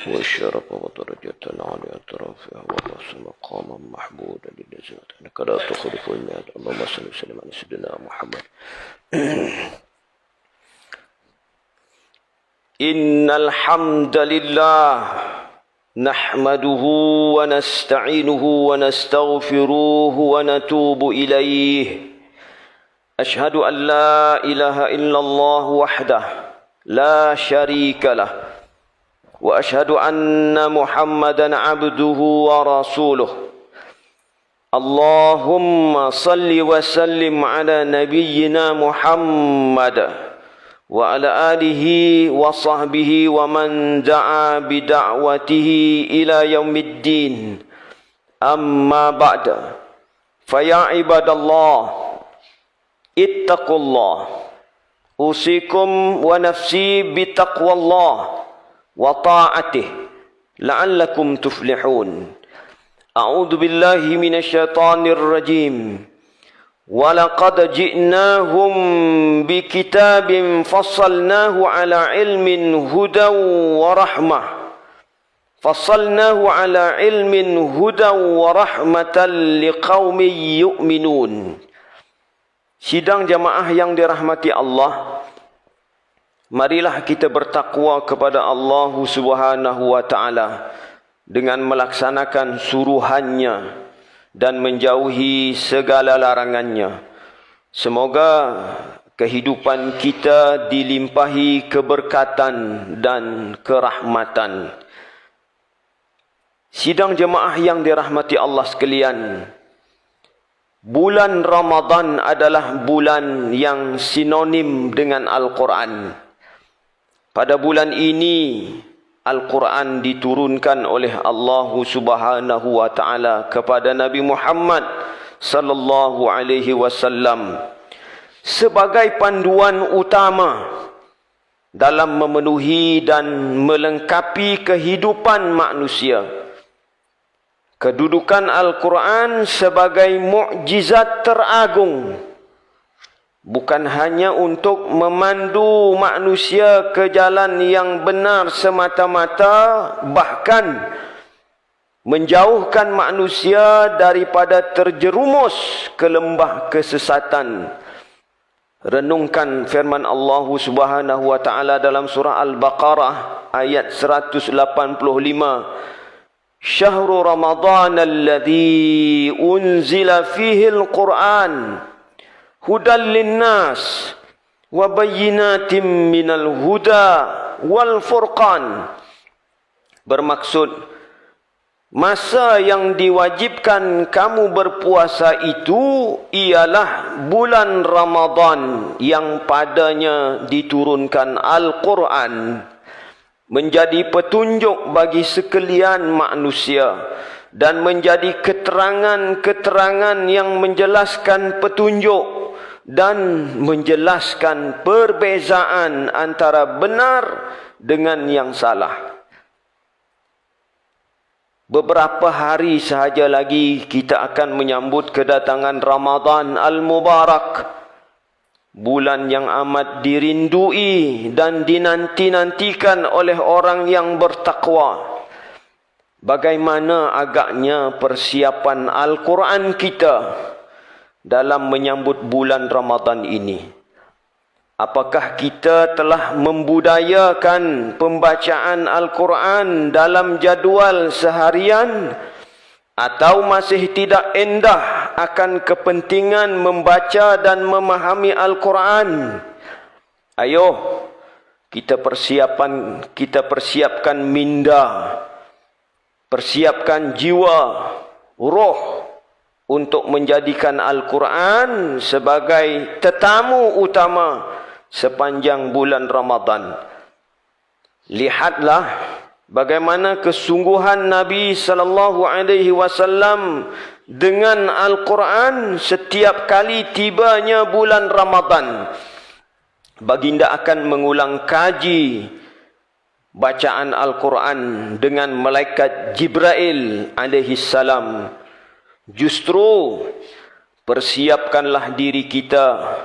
والشرف والدرجة العالية الرفيعة والرأس مقاما محمودا للنزلة إنك لا تخلف الميعاد اللهم صل وسلم على سيدنا محمد إن الحمد لله نحمده ونستعينه ونستغفروه ونتوب إليه أشهد أن لا إله إلا الله وحده لا شريك له وأشهد أن محمدا عبده ورسوله اللهم صل وسلم على نبينا محمد وعلى آله وصحبه ومن دعا بدعوته إلى يوم الدين أما بعد فيا عباد الله اتقوا الله أوصيكم ونفسي بتقوى الله وطاعته لعلكم تفلحون أعوذ بالله من الشيطان الرجيم وَلَقَدْ جِئْنَاهُمْ بِكِتَابٍ فَصَّلْنَاهُ عَلَى عِلْمٍ هُدًى وَرَحْمَةٍ فَصَّلْنَاهُ عَلَى عِلْمٍ هُدًى وَرَحْمَةً لِقَوْمٍ يُؤْمِنُونَ. Sidang jamaah yang dirahmati Allah, marilah kita bertakwa kepada Allah Subhanahu wa taala dengan melaksanakan suruhannya dan menjauhi segala larangannya. Semoga kehidupan kita dilimpahi keberkatan dan kerahmatan. Sidang jemaah yang dirahmati Allah sekalian, bulan Ramadan adalah bulan yang sinonim dengan Al-Quran. Pada bulan ini Al-Quran diturunkan oleh Allah Subhanahu wa taala kepada Nabi Muhammad sallallahu alaihi wasallam sebagai panduan utama dalam memenuhi dan melengkapi kehidupan manusia. Kedudukan Al-Quran sebagai mukjizat teragung, bukan hanya untuk memandu manusia ke jalan yang benar semata-mata, bahkan menjauhkan manusia daripada terjerumus ke lembah kesesatan. Renungkan firman Allah Subhanahu wa taala dalam surah Al-Baqarah ayat 185. Syahrul Ramadan alladzi unzila fihi al-Quran hudan linnas wa bayyinatin minal huda wal furqan. Bermaksud, masa yang diwajibkan kamu berpuasa itu ialah bulan Ramadan yang padanya diturunkan Al-Quran, menjadi petunjuk bagi sekalian manusia dan menjadi keterangan-keterangan yang menjelaskan petunjuk dan menjelaskan perbezaan antara benar dengan yang salah. Beberapa hari sahaja lagi kita akan menyambut kedatangan Ramadan Al-Mubarak, bulan yang amat dirindui dan dinanti-nantikan oleh orang yang bertakwa. Bagaimana agaknya persiapan Al-Quran kita dalam menyambut bulan Ramadan ini? Apakah kita telah membudayakan pembacaan Al-Quran dalam jadual seharian, atau masih tidak endah akan kepentingan membaca dan memahami Al-Quran? Ayo, kita persiapkan minda, persiapkan jiwa, roh untuk menjadikan Al-Quran sebagai tetamu utama sepanjang bulan Ramadan. Lihatlah bagaimana kesungguhan Nabi sallallahu alaihi wasallam dengan Al-Quran setiap kali tibanya bulan Ramadan. Baginda akan mengulang kaji bacaan Al-Quran dengan malaikat Jibril alaihi salam. Justru persiapkanlah diri kita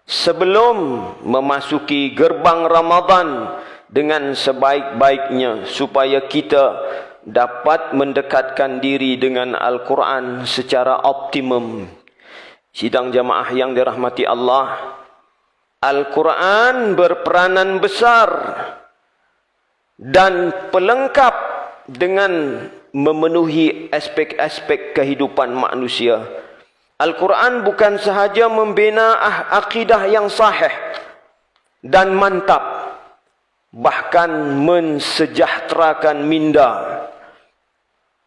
sebelum memasuki gerbang Ramadan dengan sebaik-baiknya supaya kita dapat mendekatkan diri dengan Al-Quran secara optimum. Sidang jamaah yang dirahmati Allah, Al-Quran berperanan besar dan pelengkap dengan memenuhi aspek-aspek kehidupan manusia. Al-Quran bukan sahaja membina akidah yang sahih dan mantap, bahkan mensejahterakan minda,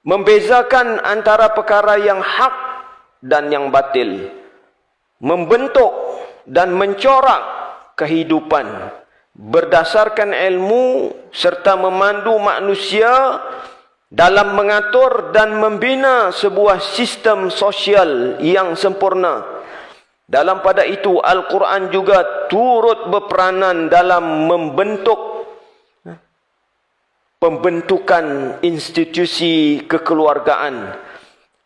membezakan antara perkara yang hak dan yang batil, membentuk dan mencorak kehidupan berdasarkan ilmu serta memandu manusia dalam mengatur dan membina sebuah sistem sosial yang sempurna. Dalam pada itu, Al-Quran juga turut berperanan dalam pembentukan institusi kekeluargaan,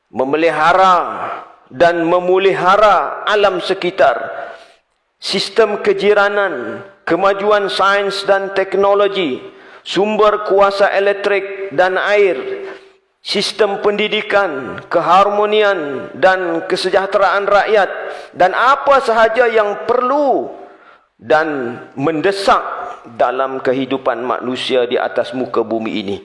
memelihara dan memulihara alam sekitar, sistem kejiranan, kemajuan sains dan teknologi, sumber kuasa elektrik dan air, sistem pendidikan, keharmonian dan kesejahteraan rakyat, dan apa sahaja yang perlu dan mendesak dalam kehidupan manusia di atas muka bumi ini.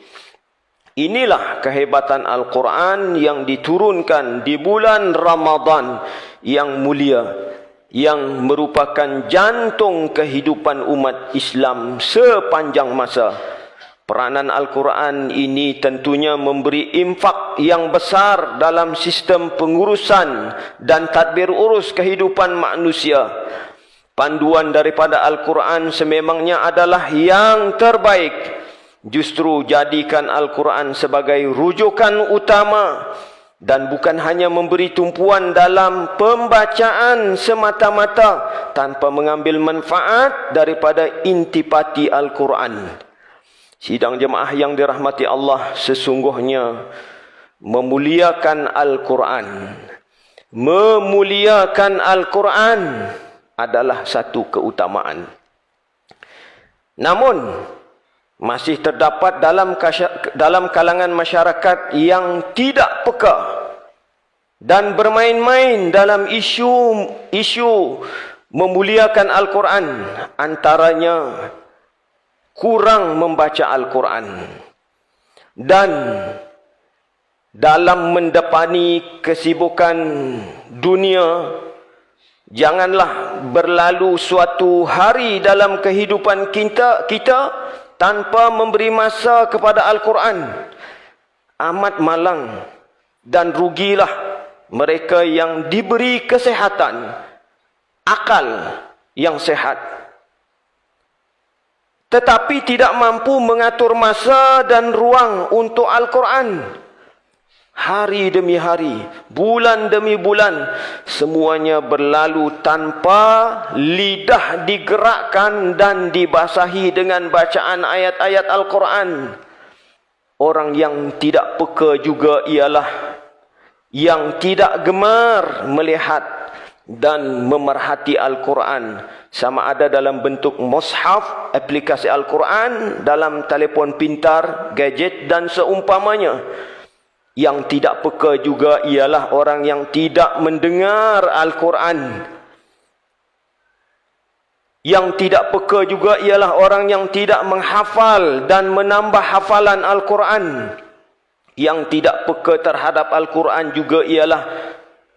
Inilah kehebatan Al-Quran yang diturunkan di bulan Ramadan yang mulia, yang merupakan jantung kehidupan umat Islam sepanjang masa. Peranan Al-Quran ini tentunya memberi infak yang besar dalam sistem pengurusan dan tadbir urus kehidupan manusia. Panduan daripada Al-Quran sememangnya adalah yang terbaik. Justru jadikan Al-Quran sebagai rujukan utama dan bukan hanya memberi tumpuan dalam pembacaan semata-mata tanpa mengambil manfaat daripada intipati Al-Quran. Sidang jemaah yang dirahmati Allah, sesungguhnya memuliakan Al-Quran adalah satu keutamaan. Namun masih terdapat dalam kalangan masyarakat yang tidak peka dan bermain-main dalam isu memuliakan Al-Quran. Antaranya kurang membaca Al-Quran, dan dalam mendepani kesibukan dunia, janganlah berlalu suatu hari dalam kehidupan kita tanpa memberi masa kepada Al-Quran. Amat malang dan rugilah mereka yang diberi kesehatan, akal yang sehat, tetapi tidak mampu mengatur masa dan ruang untuk Al-Quran. Hari demi hari, bulan demi bulan, semuanya berlalu tanpa lidah digerakkan dan dibasahi dengan bacaan ayat-ayat Al-Quran. Orang yang tidak peka juga ialah yang tidak gemar melihat dan memerhati Al-Quran, sama ada dalam bentuk mushaf, aplikasi Al-Quran, dalam telefon pintar, gadget dan seumpamanya. Yang tidak peka juga ialah orang yang tidak mendengar Al-Quran. Yang tidak peka juga ialah orang yang tidak menghafal dan menambah hafalan Al-Quran. Yang tidak peka terhadap Al-Quran juga ialah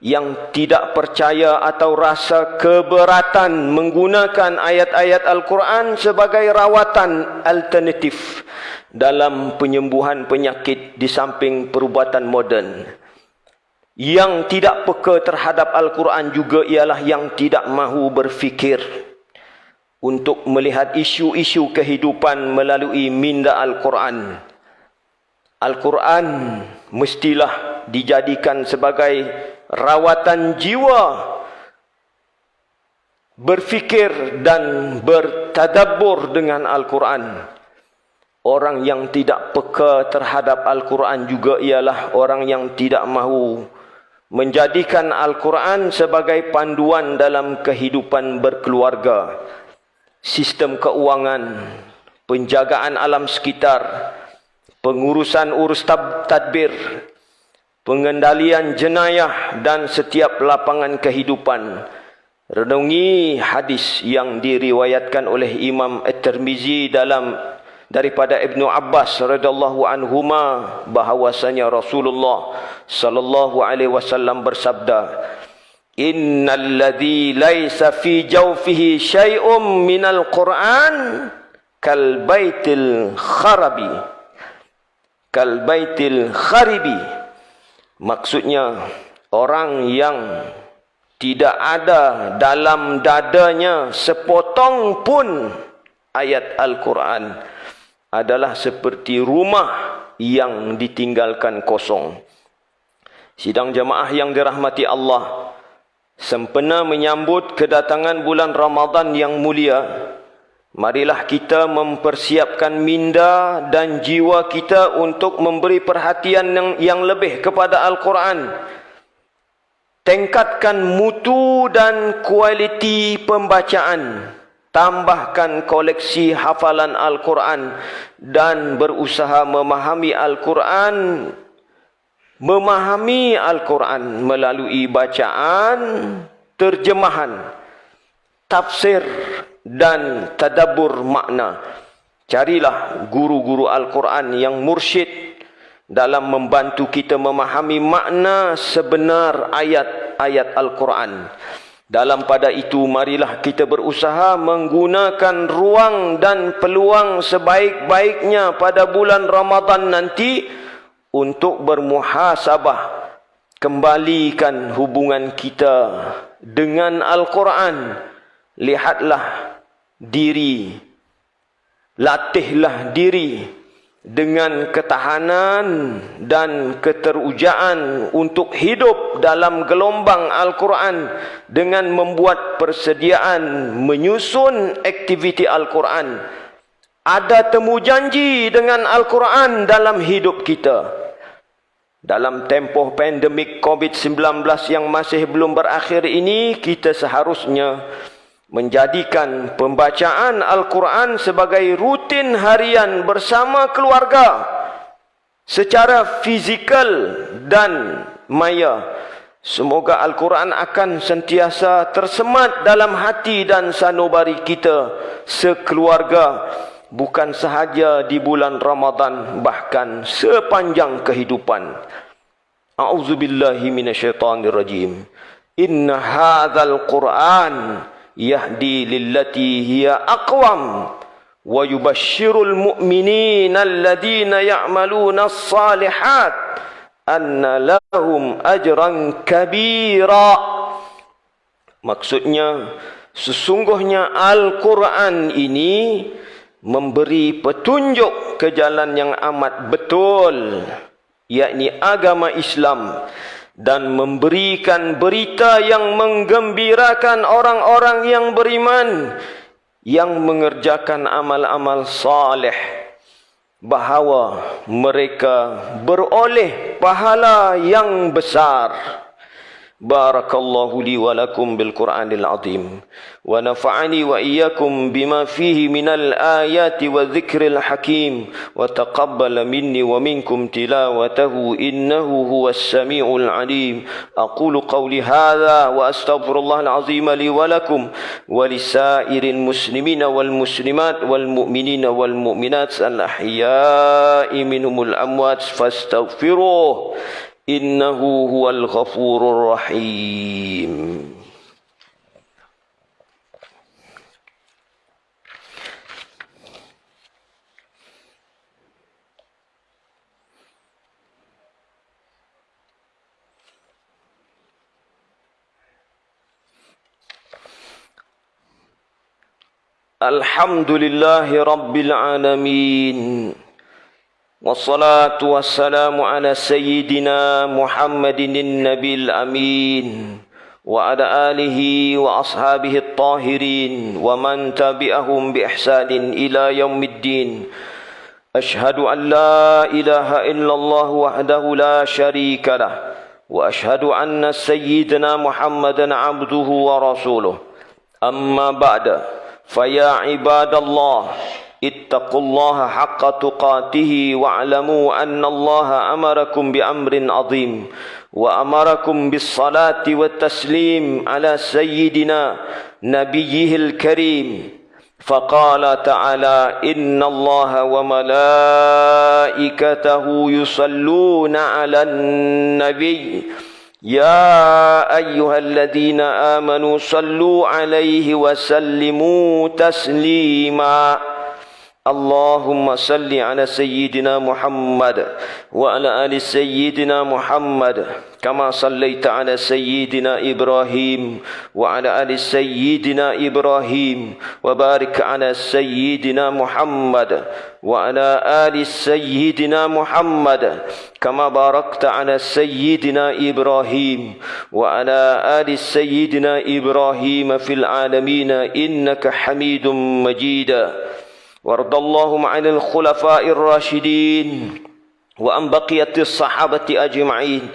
yang tidak percaya atau rasa keberatan menggunakan ayat-ayat Al-Quran sebagai rawatan alternatif dalam penyembuhan penyakit di samping perubatan moden. Yang tidak peka terhadap Al-Quran juga ialah yang tidak mahu berfikir untuk melihat isu-isu kehidupan melalui minda Al-Quran. Al-Quran mestilah dijadikan sebagai rawatan jiwa, berfikir dan bertadabbur dengan Al-Quran. Orang yang tidak peka terhadap Al-Quran juga ialah orang yang tidak mahu menjadikan Al-Quran sebagai panduan dalam kehidupan berkeluarga, sistem keuangan, penjagaan alam sekitar, pengurusan urus tadbir, pengendalian jenayah dan setiap lapangan kehidupan. Renungi hadis yang diriwayatkan oleh Imam At-Tirmizi daripada Ibnu Abbas radhiyallahu anhuma bahawasanya Rasulullah sallallahu alaihi wasallam bersabda, "Innal ladzi laisa fi jawfihi syai'um minal Qur'an kal baitil kharibi." Maksudnya, orang yang tidak ada dalam dadanya sepotong pun ayat Al-Quran adalah seperti rumah yang ditinggalkan kosong. Sidang jamaah yang dirahmati Allah, sempena menyambut kedatangan bulan Ramadan yang mulia, marilah kita mempersiapkan minda dan jiwa kita untuk memberi perhatian yang lebih kepada Al-Quran. Tingkatkan mutu dan kualiti pembacaan. Tambahkan koleksi hafalan Al-Quran dan berusaha memahami Al-Quran melalui bacaan, terjemahan, tafsir dan tadabbur makna. Carilah guru-guru Al-Quran yang mursyid dalam membantu kita memahami makna sebenar ayat-ayat Al-Quran. Dalam pada itu, marilah kita berusaha menggunakan ruang dan peluang sebaik-baiknya pada bulan Ramadan nanti untuk bermuhasabah, kembalikan hubungan kita dengan Al-Quran. Lihatlah diri, latihlah diri dengan ketahanan dan keterujaan untuk hidup dalam gelombang Al-Quran dengan membuat persediaan menyusun aktiviti Al-Quran. Ada temu janji dengan Al-Quran dalam hidup kita. Dalam tempoh pandemik COVID-19 yang masih belum berakhir ini, kita seharusnya menjadikan pembacaan Al-Quran sebagai rutin harian bersama keluarga secara fizikal dan maya. Semoga Al-Quran akan sentiasa tersemat dalam hati dan sanubari kita sekeluarga, bukan sahaja di bulan Ramadan, bahkan sepanjang kehidupan. A'udzubillahi minasyaitanirrajim. Inna hadzal Qur'an yahdi lillati hiya aqwam wa yubashshirul mu'minina alladhina ya'maluna as-salihat anna lahum ajran kabira. Maksudnya, sesungguhnya Al-Quran ini memberi petunjuk ke jalan yang amat betul, yakni agama Islam, dan memberikan berita yang menggembirakan orang-orang yang beriman, yang mengerjakan amal-amal saleh, bahawa mereka beroleh pahala yang besar. Barakallahu li wa lakum bil Qur'anil azim wa nafa'ani wa iyyakum bima fihi minal ayati wa dhikril hakim wa taqabbala minni wa minkum tilawatahu innahu huwas samiul alim. Aqulu qawli hadha wa astaghfirullahal azim li wa lakum wa lisairil muslimina wal muslimat wal mu'minina wal mu'minat al ahya'i minhumul amwat fastaghfiruh innahu huwal ghafurur rahim. Alhamdulillahi rabbil alamin. Wassalatu wassalamu ala sayyidina Muhammadin nabil amin wa ala alihi wa ashabihi at-tahirin wa man tabi'ahum bi ihsanin ila yaumiddin. Ashhadu an la ilaha illallah wahdahu la syarika lah وأشهد أن سيدنا محمدا عبده ورسوله. أما بعد، فيا عباد الله، اتقوا الله حق تقاته واعلموا أن الله أمركم بأمر عظيم، وأمركم بالصلاة والتسليم على سيدنا نبيه الكريم، فقال تعالى: إن الله وملائكته يصلون على النبي يا أيها الذين آمنوا صلوا عليه وسلموا تسليما. اللهم صل على سيدنا محمد وعلى آل سيدنا محمد كما صليت على سيدنا إبراهيم وعلى آل سيدنا إبراهيم، وبارك على سيدنا محمد وعلى آل سيدنا محمد كما باركت على سيدنا إبراهيم وعلى آل سيدنا إبراهيم في العالمين إنك حميد مجيد. وارض اللهم عن الخلفاء الراشدين وعن بقية الصحابة أجمعين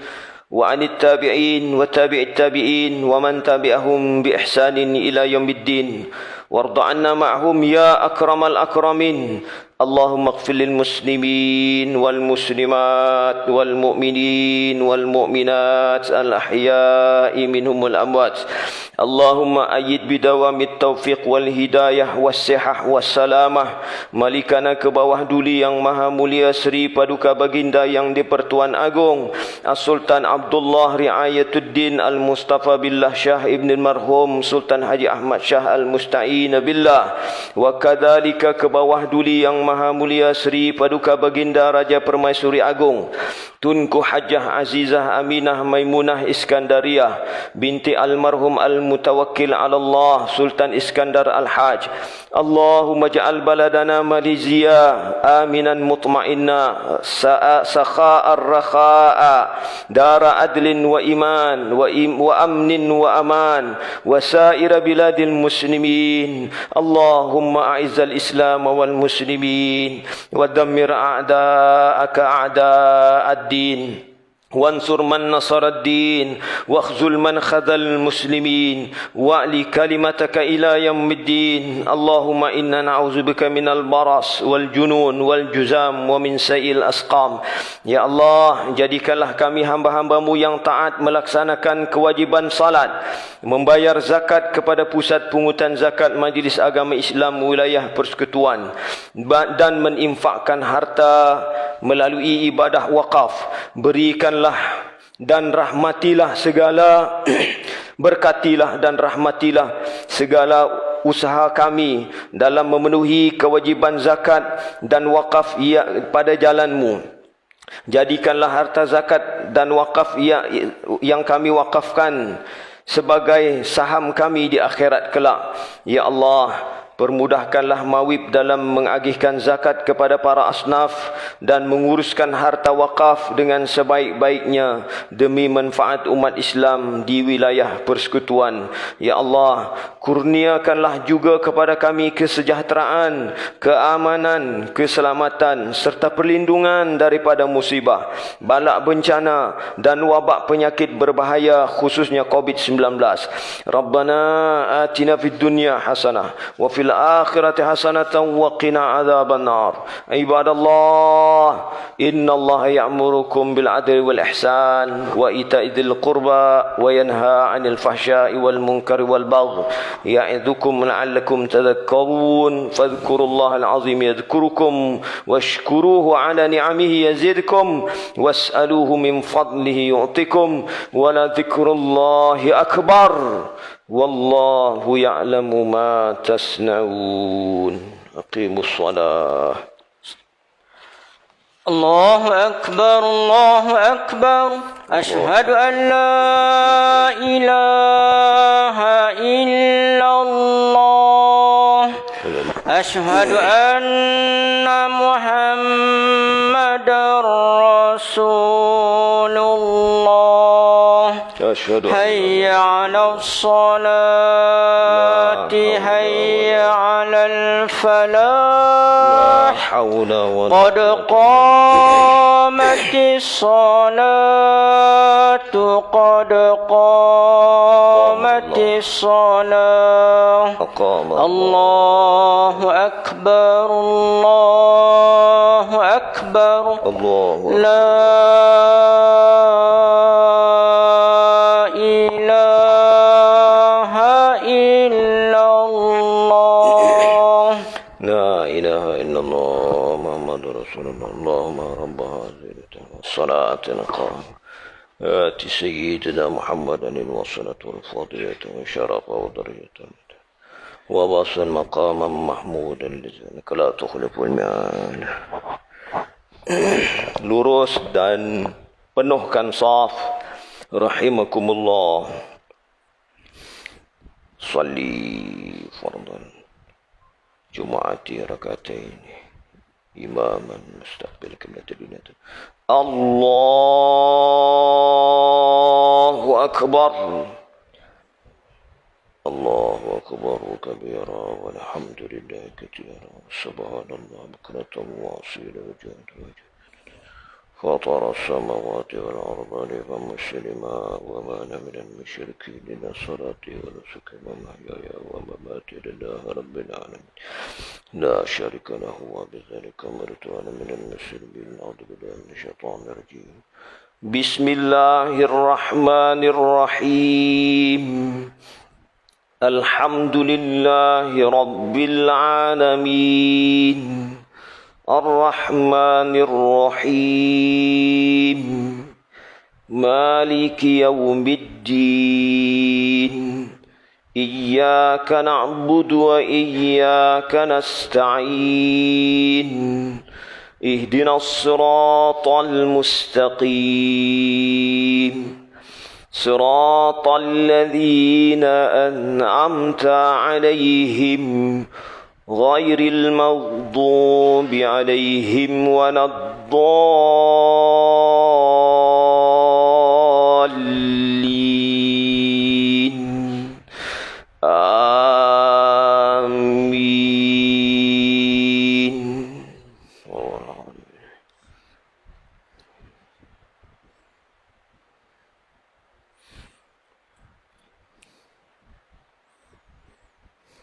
وعن التابعين وتابع التابعين ومن تبعهم بإحسان إلى يوم الدين، وارض عنا معهم يا أكرم الأكرمين. اللهم اغفر للمسلمين والمسلمات والمؤمنين والمؤمنات الأحياء منهم والأموات. اللهم أيد بدوام التوفيق والhidayah والصحة والسلامة Malikana ke bawah duli yang maha mulia Sri Paduka Baginda yang di-Pertuan Agong Sultan Abdullah Riayatuddin Al-Mustafa Billah Shah Ibn Marhum Sultan Haji Ahmad Shah Al-Musta'in Billah, wa kadhalika ke bawah duli yang maha mulia Sri Paduka Baginda Raja Permaisuri Agong Tunku Hajjah Azizah Aminah Maimunah Iskandariah binti almarhum Al-Mutawakkil ala Allah Sultan Iskandar Al-Haj. Allahumma ja'al baladana Malaysia aminan mutma'inna sakha'ar rakha'a dara adlin wa iman wa amnin wa aman wa sa'ira biladil muslimin. Allahumma a'izzal islam wal muslimin wa dammir a'da'aka a'da'ad الدين وانصر من نصر الدين واخذل من خذل المسلمين واعل كلمتك إلى يوم الدين. اللهم إنا نعوذ بك من البرص والجنون والجزام ومن سيء الأسقام. Ya Allah, jadikanlah kami hamba-hambamu yang taat melaksanakan kewajiban salat, membayar zakat kepada pusat pungutan zakat Majlis Agama Islam wilayah Persekutuan, dan menginfakkan harta melalui ibadah wakaf. Berikanlah dan rahmatilah segala berkatilah dan rahmatilah segala usaha kami dalam memenuhi kewajiban zakat dan wakaf pada jalan-Mu. Jadikanlah harta zakat dan wakaf yang kami wakafkan sebagai saham kami di akhirat kelak. Ya Allah, permudahkanlah mawib dalam mengagihkan zakat kepada para asnaf dan menguruskan harta wakaf dengan sebaik-baiknya demi manfaat umat Islam di wilayah Persekutuan. Ya Allah, kurniakanlah juga kepada kami kesejahteraan, keamanan, keselamatan serta perlindungan daripada musibah, balak bencana dan wabak penyakit berbahaya khususnya COVID-19. Rabbana atina fid dunya hasanah wa fil akhirati hasanatan wa qina adzaban nar. Ibadallah, innallaha ya'murukum bil adli wal ihsan wa ita'i dzil qurba wa yanha 'anil fahsya'i wal munkari wal baghi ya'idzukum la'allakum tadhakkarun. Fadhkurullahal 'azim yadhkurukum washkuruhu 'ala ni'amihi yazidkum was'aluhu min fadlihi yu'tikum wa la dzikrullahi akbar. Wallahu ya'lamu ma tasna'un. Aqimus salah. Allahu akbar, Allahu akbar. Ashhadu an la ilaha illallah. Ashhadu anna Muhammadar Rasulullah. حي على الصلاة حي على الفلاح قد قامت الصلاة قد قامت الصلاة الله أكبر الله أكبر لا إله إلا الله لا إله إلا الله محمد رسول الله اللهم رب هذه الصلاة القائمة آت سيدنا محمدا الوصلة والفضيلة والشرف ودرجة وباص مقاما محمودا لذلك لا تخلف الميعاد. Lurus dan penuhkan saf rahimakumullah. Salli fardan Jum'ati rakatain imaman mustaqbil qiblatil Allahu akbar Allahu akbar kabira walhamdulillahi katsira subhanallah bukratan wa asila wajhatu فطر السماوات والأرض لمن مسلما وما أنا من المشركين إن صلاتي ونسكي ومحياي ومماتي لله رب العالمين لا شريك له وبذلك أمرت وأنا من المسلمين أعوذ بالله من الشيطان الرجيم بسم الله الرحمن الرحيم الحمد لله رب العالمين الرحمن الرحيم مالك يوم الدين إياك نعبد وإياك نستعين اهدنا الصراط المستقيم صراط الذين أنعمت عليهم غير المغضوب عليهم ولا الضالين آمين.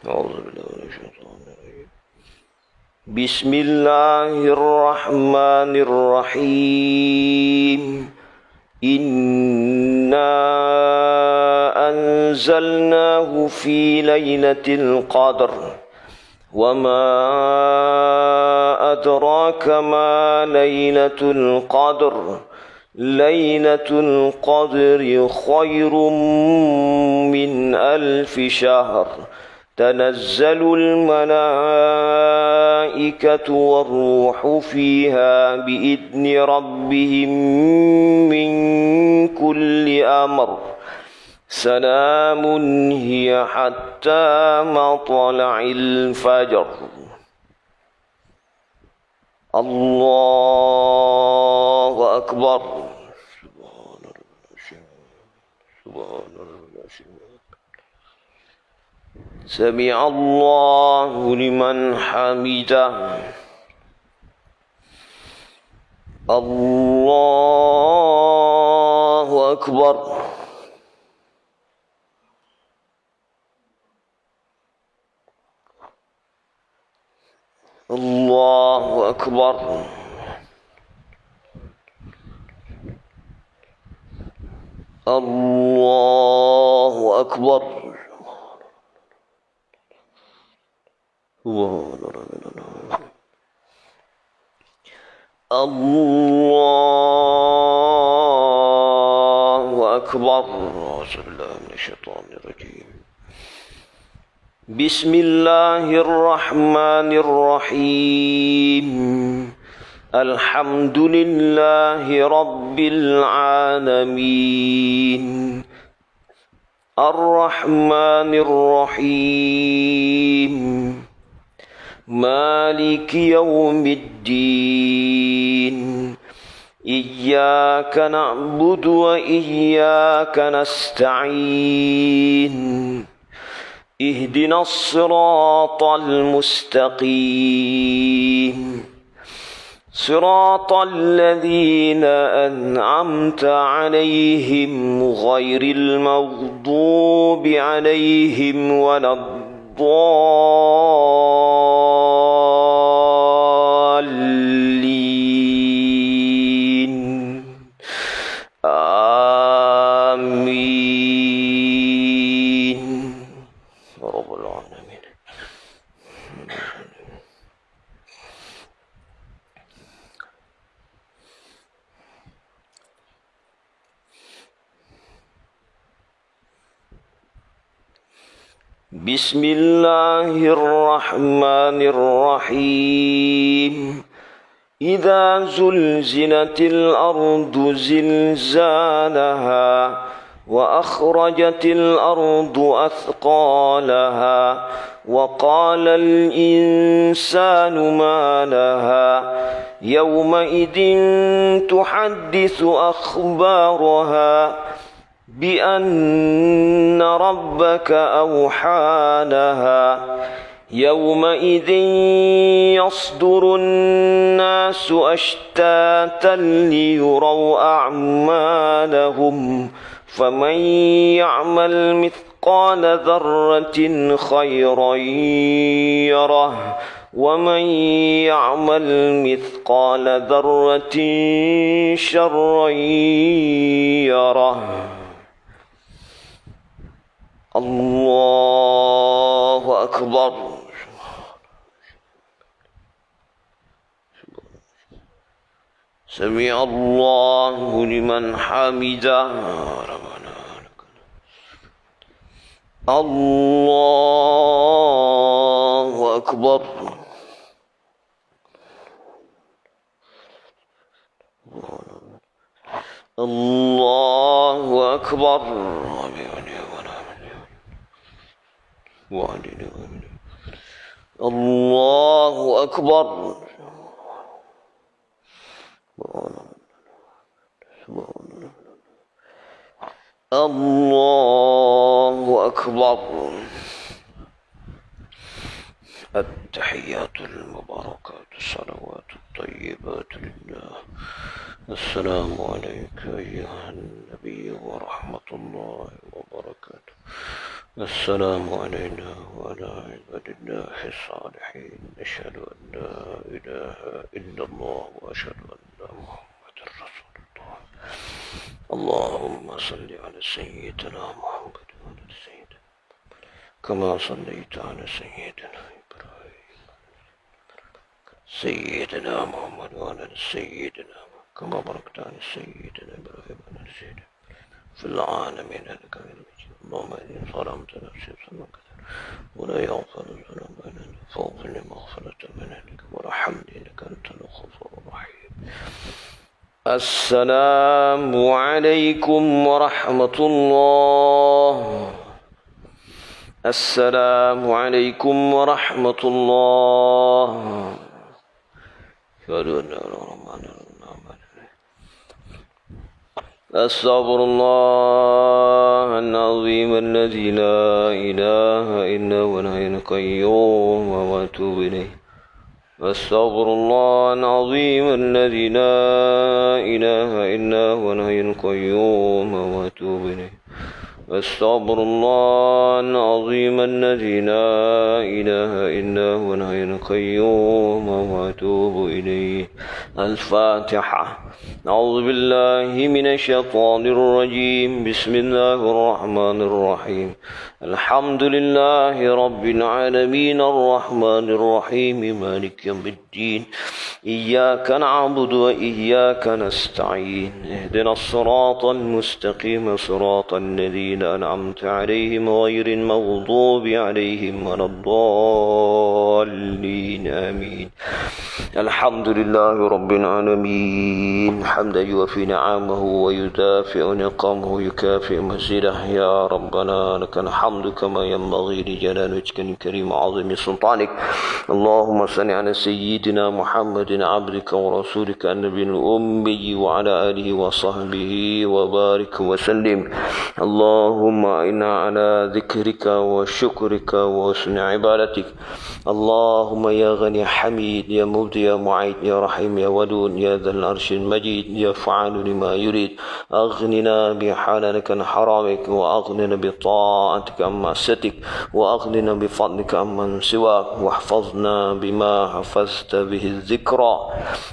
أعوذ بالله من الشيطان الرجيم بسم الله الرحمن الرحيم إنا أنزلناه في ليلة القدر وما أدراك ما ليلة القدر ليلة القدر خير من 1000 شهر تنزل الملائكة والروح فيها بإذن ربهم من كل أمر سلام هي حتى مطلع الفجر. الله أكبر. سبحان الله سمع الله لمن حمده. الله أكبر. الله أكبر. الله أكبر. الله أكبر. أعوذ بالله من الشيطان الرجيم بسم الله الرحمن الرحيم الحمد لله رب العالمين الرحمن الرحيم مالك يوم الدين إياك نعبد وإياك نستعين اهدنا الصراط المستقيم صراط الذين أنعمت عليهم غير المغضوب عليهم ولا الضالين آمين رب العالمين. بسم الله الرحمن الرحيم. إذا زلزلت الأرض زلزالها وأخرجت الأرض أثقالها وقال الإنسان ما لها يومئذ تحدث أخبارها بأن ربك أوحى لها يومئذ يصدر الناس أشتاتا ليروا أعمالهم فمن يعمل مثقال ذرة خيرا يره ومن يعمل مثقال ذرة شرا يره. الله أكبر. سمع الله لمن حمده. الله أكبر. الله أكبر. الله أكبر. الله أكبر. التحيات المباركات الصلوات الطيبات لله. السلام عليك أيها النبي ورحمة الله وبركاته. السلام علينا وعلى عباد الله الصالحين. أشهد أن لا إله إلا الله وأشهد أن محمدا رسول الله. اللهم صل على سيدنا محمد وعلى سيدنا كما صليت على سيدنا إبراهيم سيدنا محمد وعلى سيدنا كما باركت على سيدنا إبراهيم وعلى سيدنا في العالمين إنك حميد مجيد. اللهم إني ظلمت نفسي ظلما كثيرا ولا يغفر الذنوب إلا أنت فاغفر لي مغفرة من عندك وارحمني إنك أنت الغفور الرحيم. السلام عليكم ورحمة الله. السلام عليكم ورحمة الله. أستغفر الله العظيم الذي لا إله إلا هو الحي القيوم وأتوب إليه. أستغفر الله العظيم الذي لا إله إلا هو الحي القيوم وأتوب إليه. أستغفر الله العظيم الذي لا إله إلا هو الحي القيوم وأتوب إليه. الفاتحة. أعوذ بالله من الشيطان الرجيم. بسم الله الرحمن الرحيم. الحمد لله رب العالمين الرحمن الرحيم مالك يوم الدين. إياك نعبد وإياك نستعين. اهدنا الصراط المستقيم صراط الذين أنعمت عليهم غير المغضوب عليهم ولا الضالين آمين. الحمد لله رب العالمين حمدا يوفي نعمه ويدافع نقمه ويكافئ مزيده. يا ربنا لك الحمد كما ينبغي لجلال وجهك الكريم وعظيم سلطانك. اللهم صل على سيدنا محمد عبدك ورسولك النبي الأمي وعلى آله وصحبه وبارك وسلم. اللهم إنا على ذكرك وشكرك وحسن عبادتك. اللهم يا غني حميد يا ودود يا معيد يا رحيم يا ودود يا ذا العرش المجيد يا فعال لما يريد أغننا بحلالك عن حرامك وأغننا بطاعتك عن معصيتك وأغننا بفضلك عمن سواك واحفظنا بما حفظت به الذكرى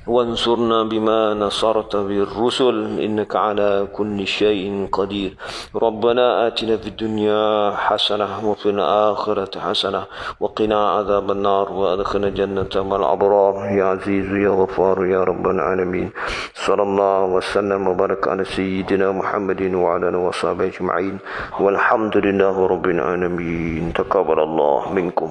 وانصرنا بما نصرت به الرسل إنك على كل شيء قدير ربنا آتنا في الدنيا حسنة وفي الآخرة حسنة وقنا عذاب النار وأدخلنا جنة مع الأبرار يا عزيز يا غفار يا رب العالمين صلى الله وسلم وبارك على سيدنا محمد وعلى آله وصحبه أجمعين والحمد لله رب العالمين تقبل الله منكم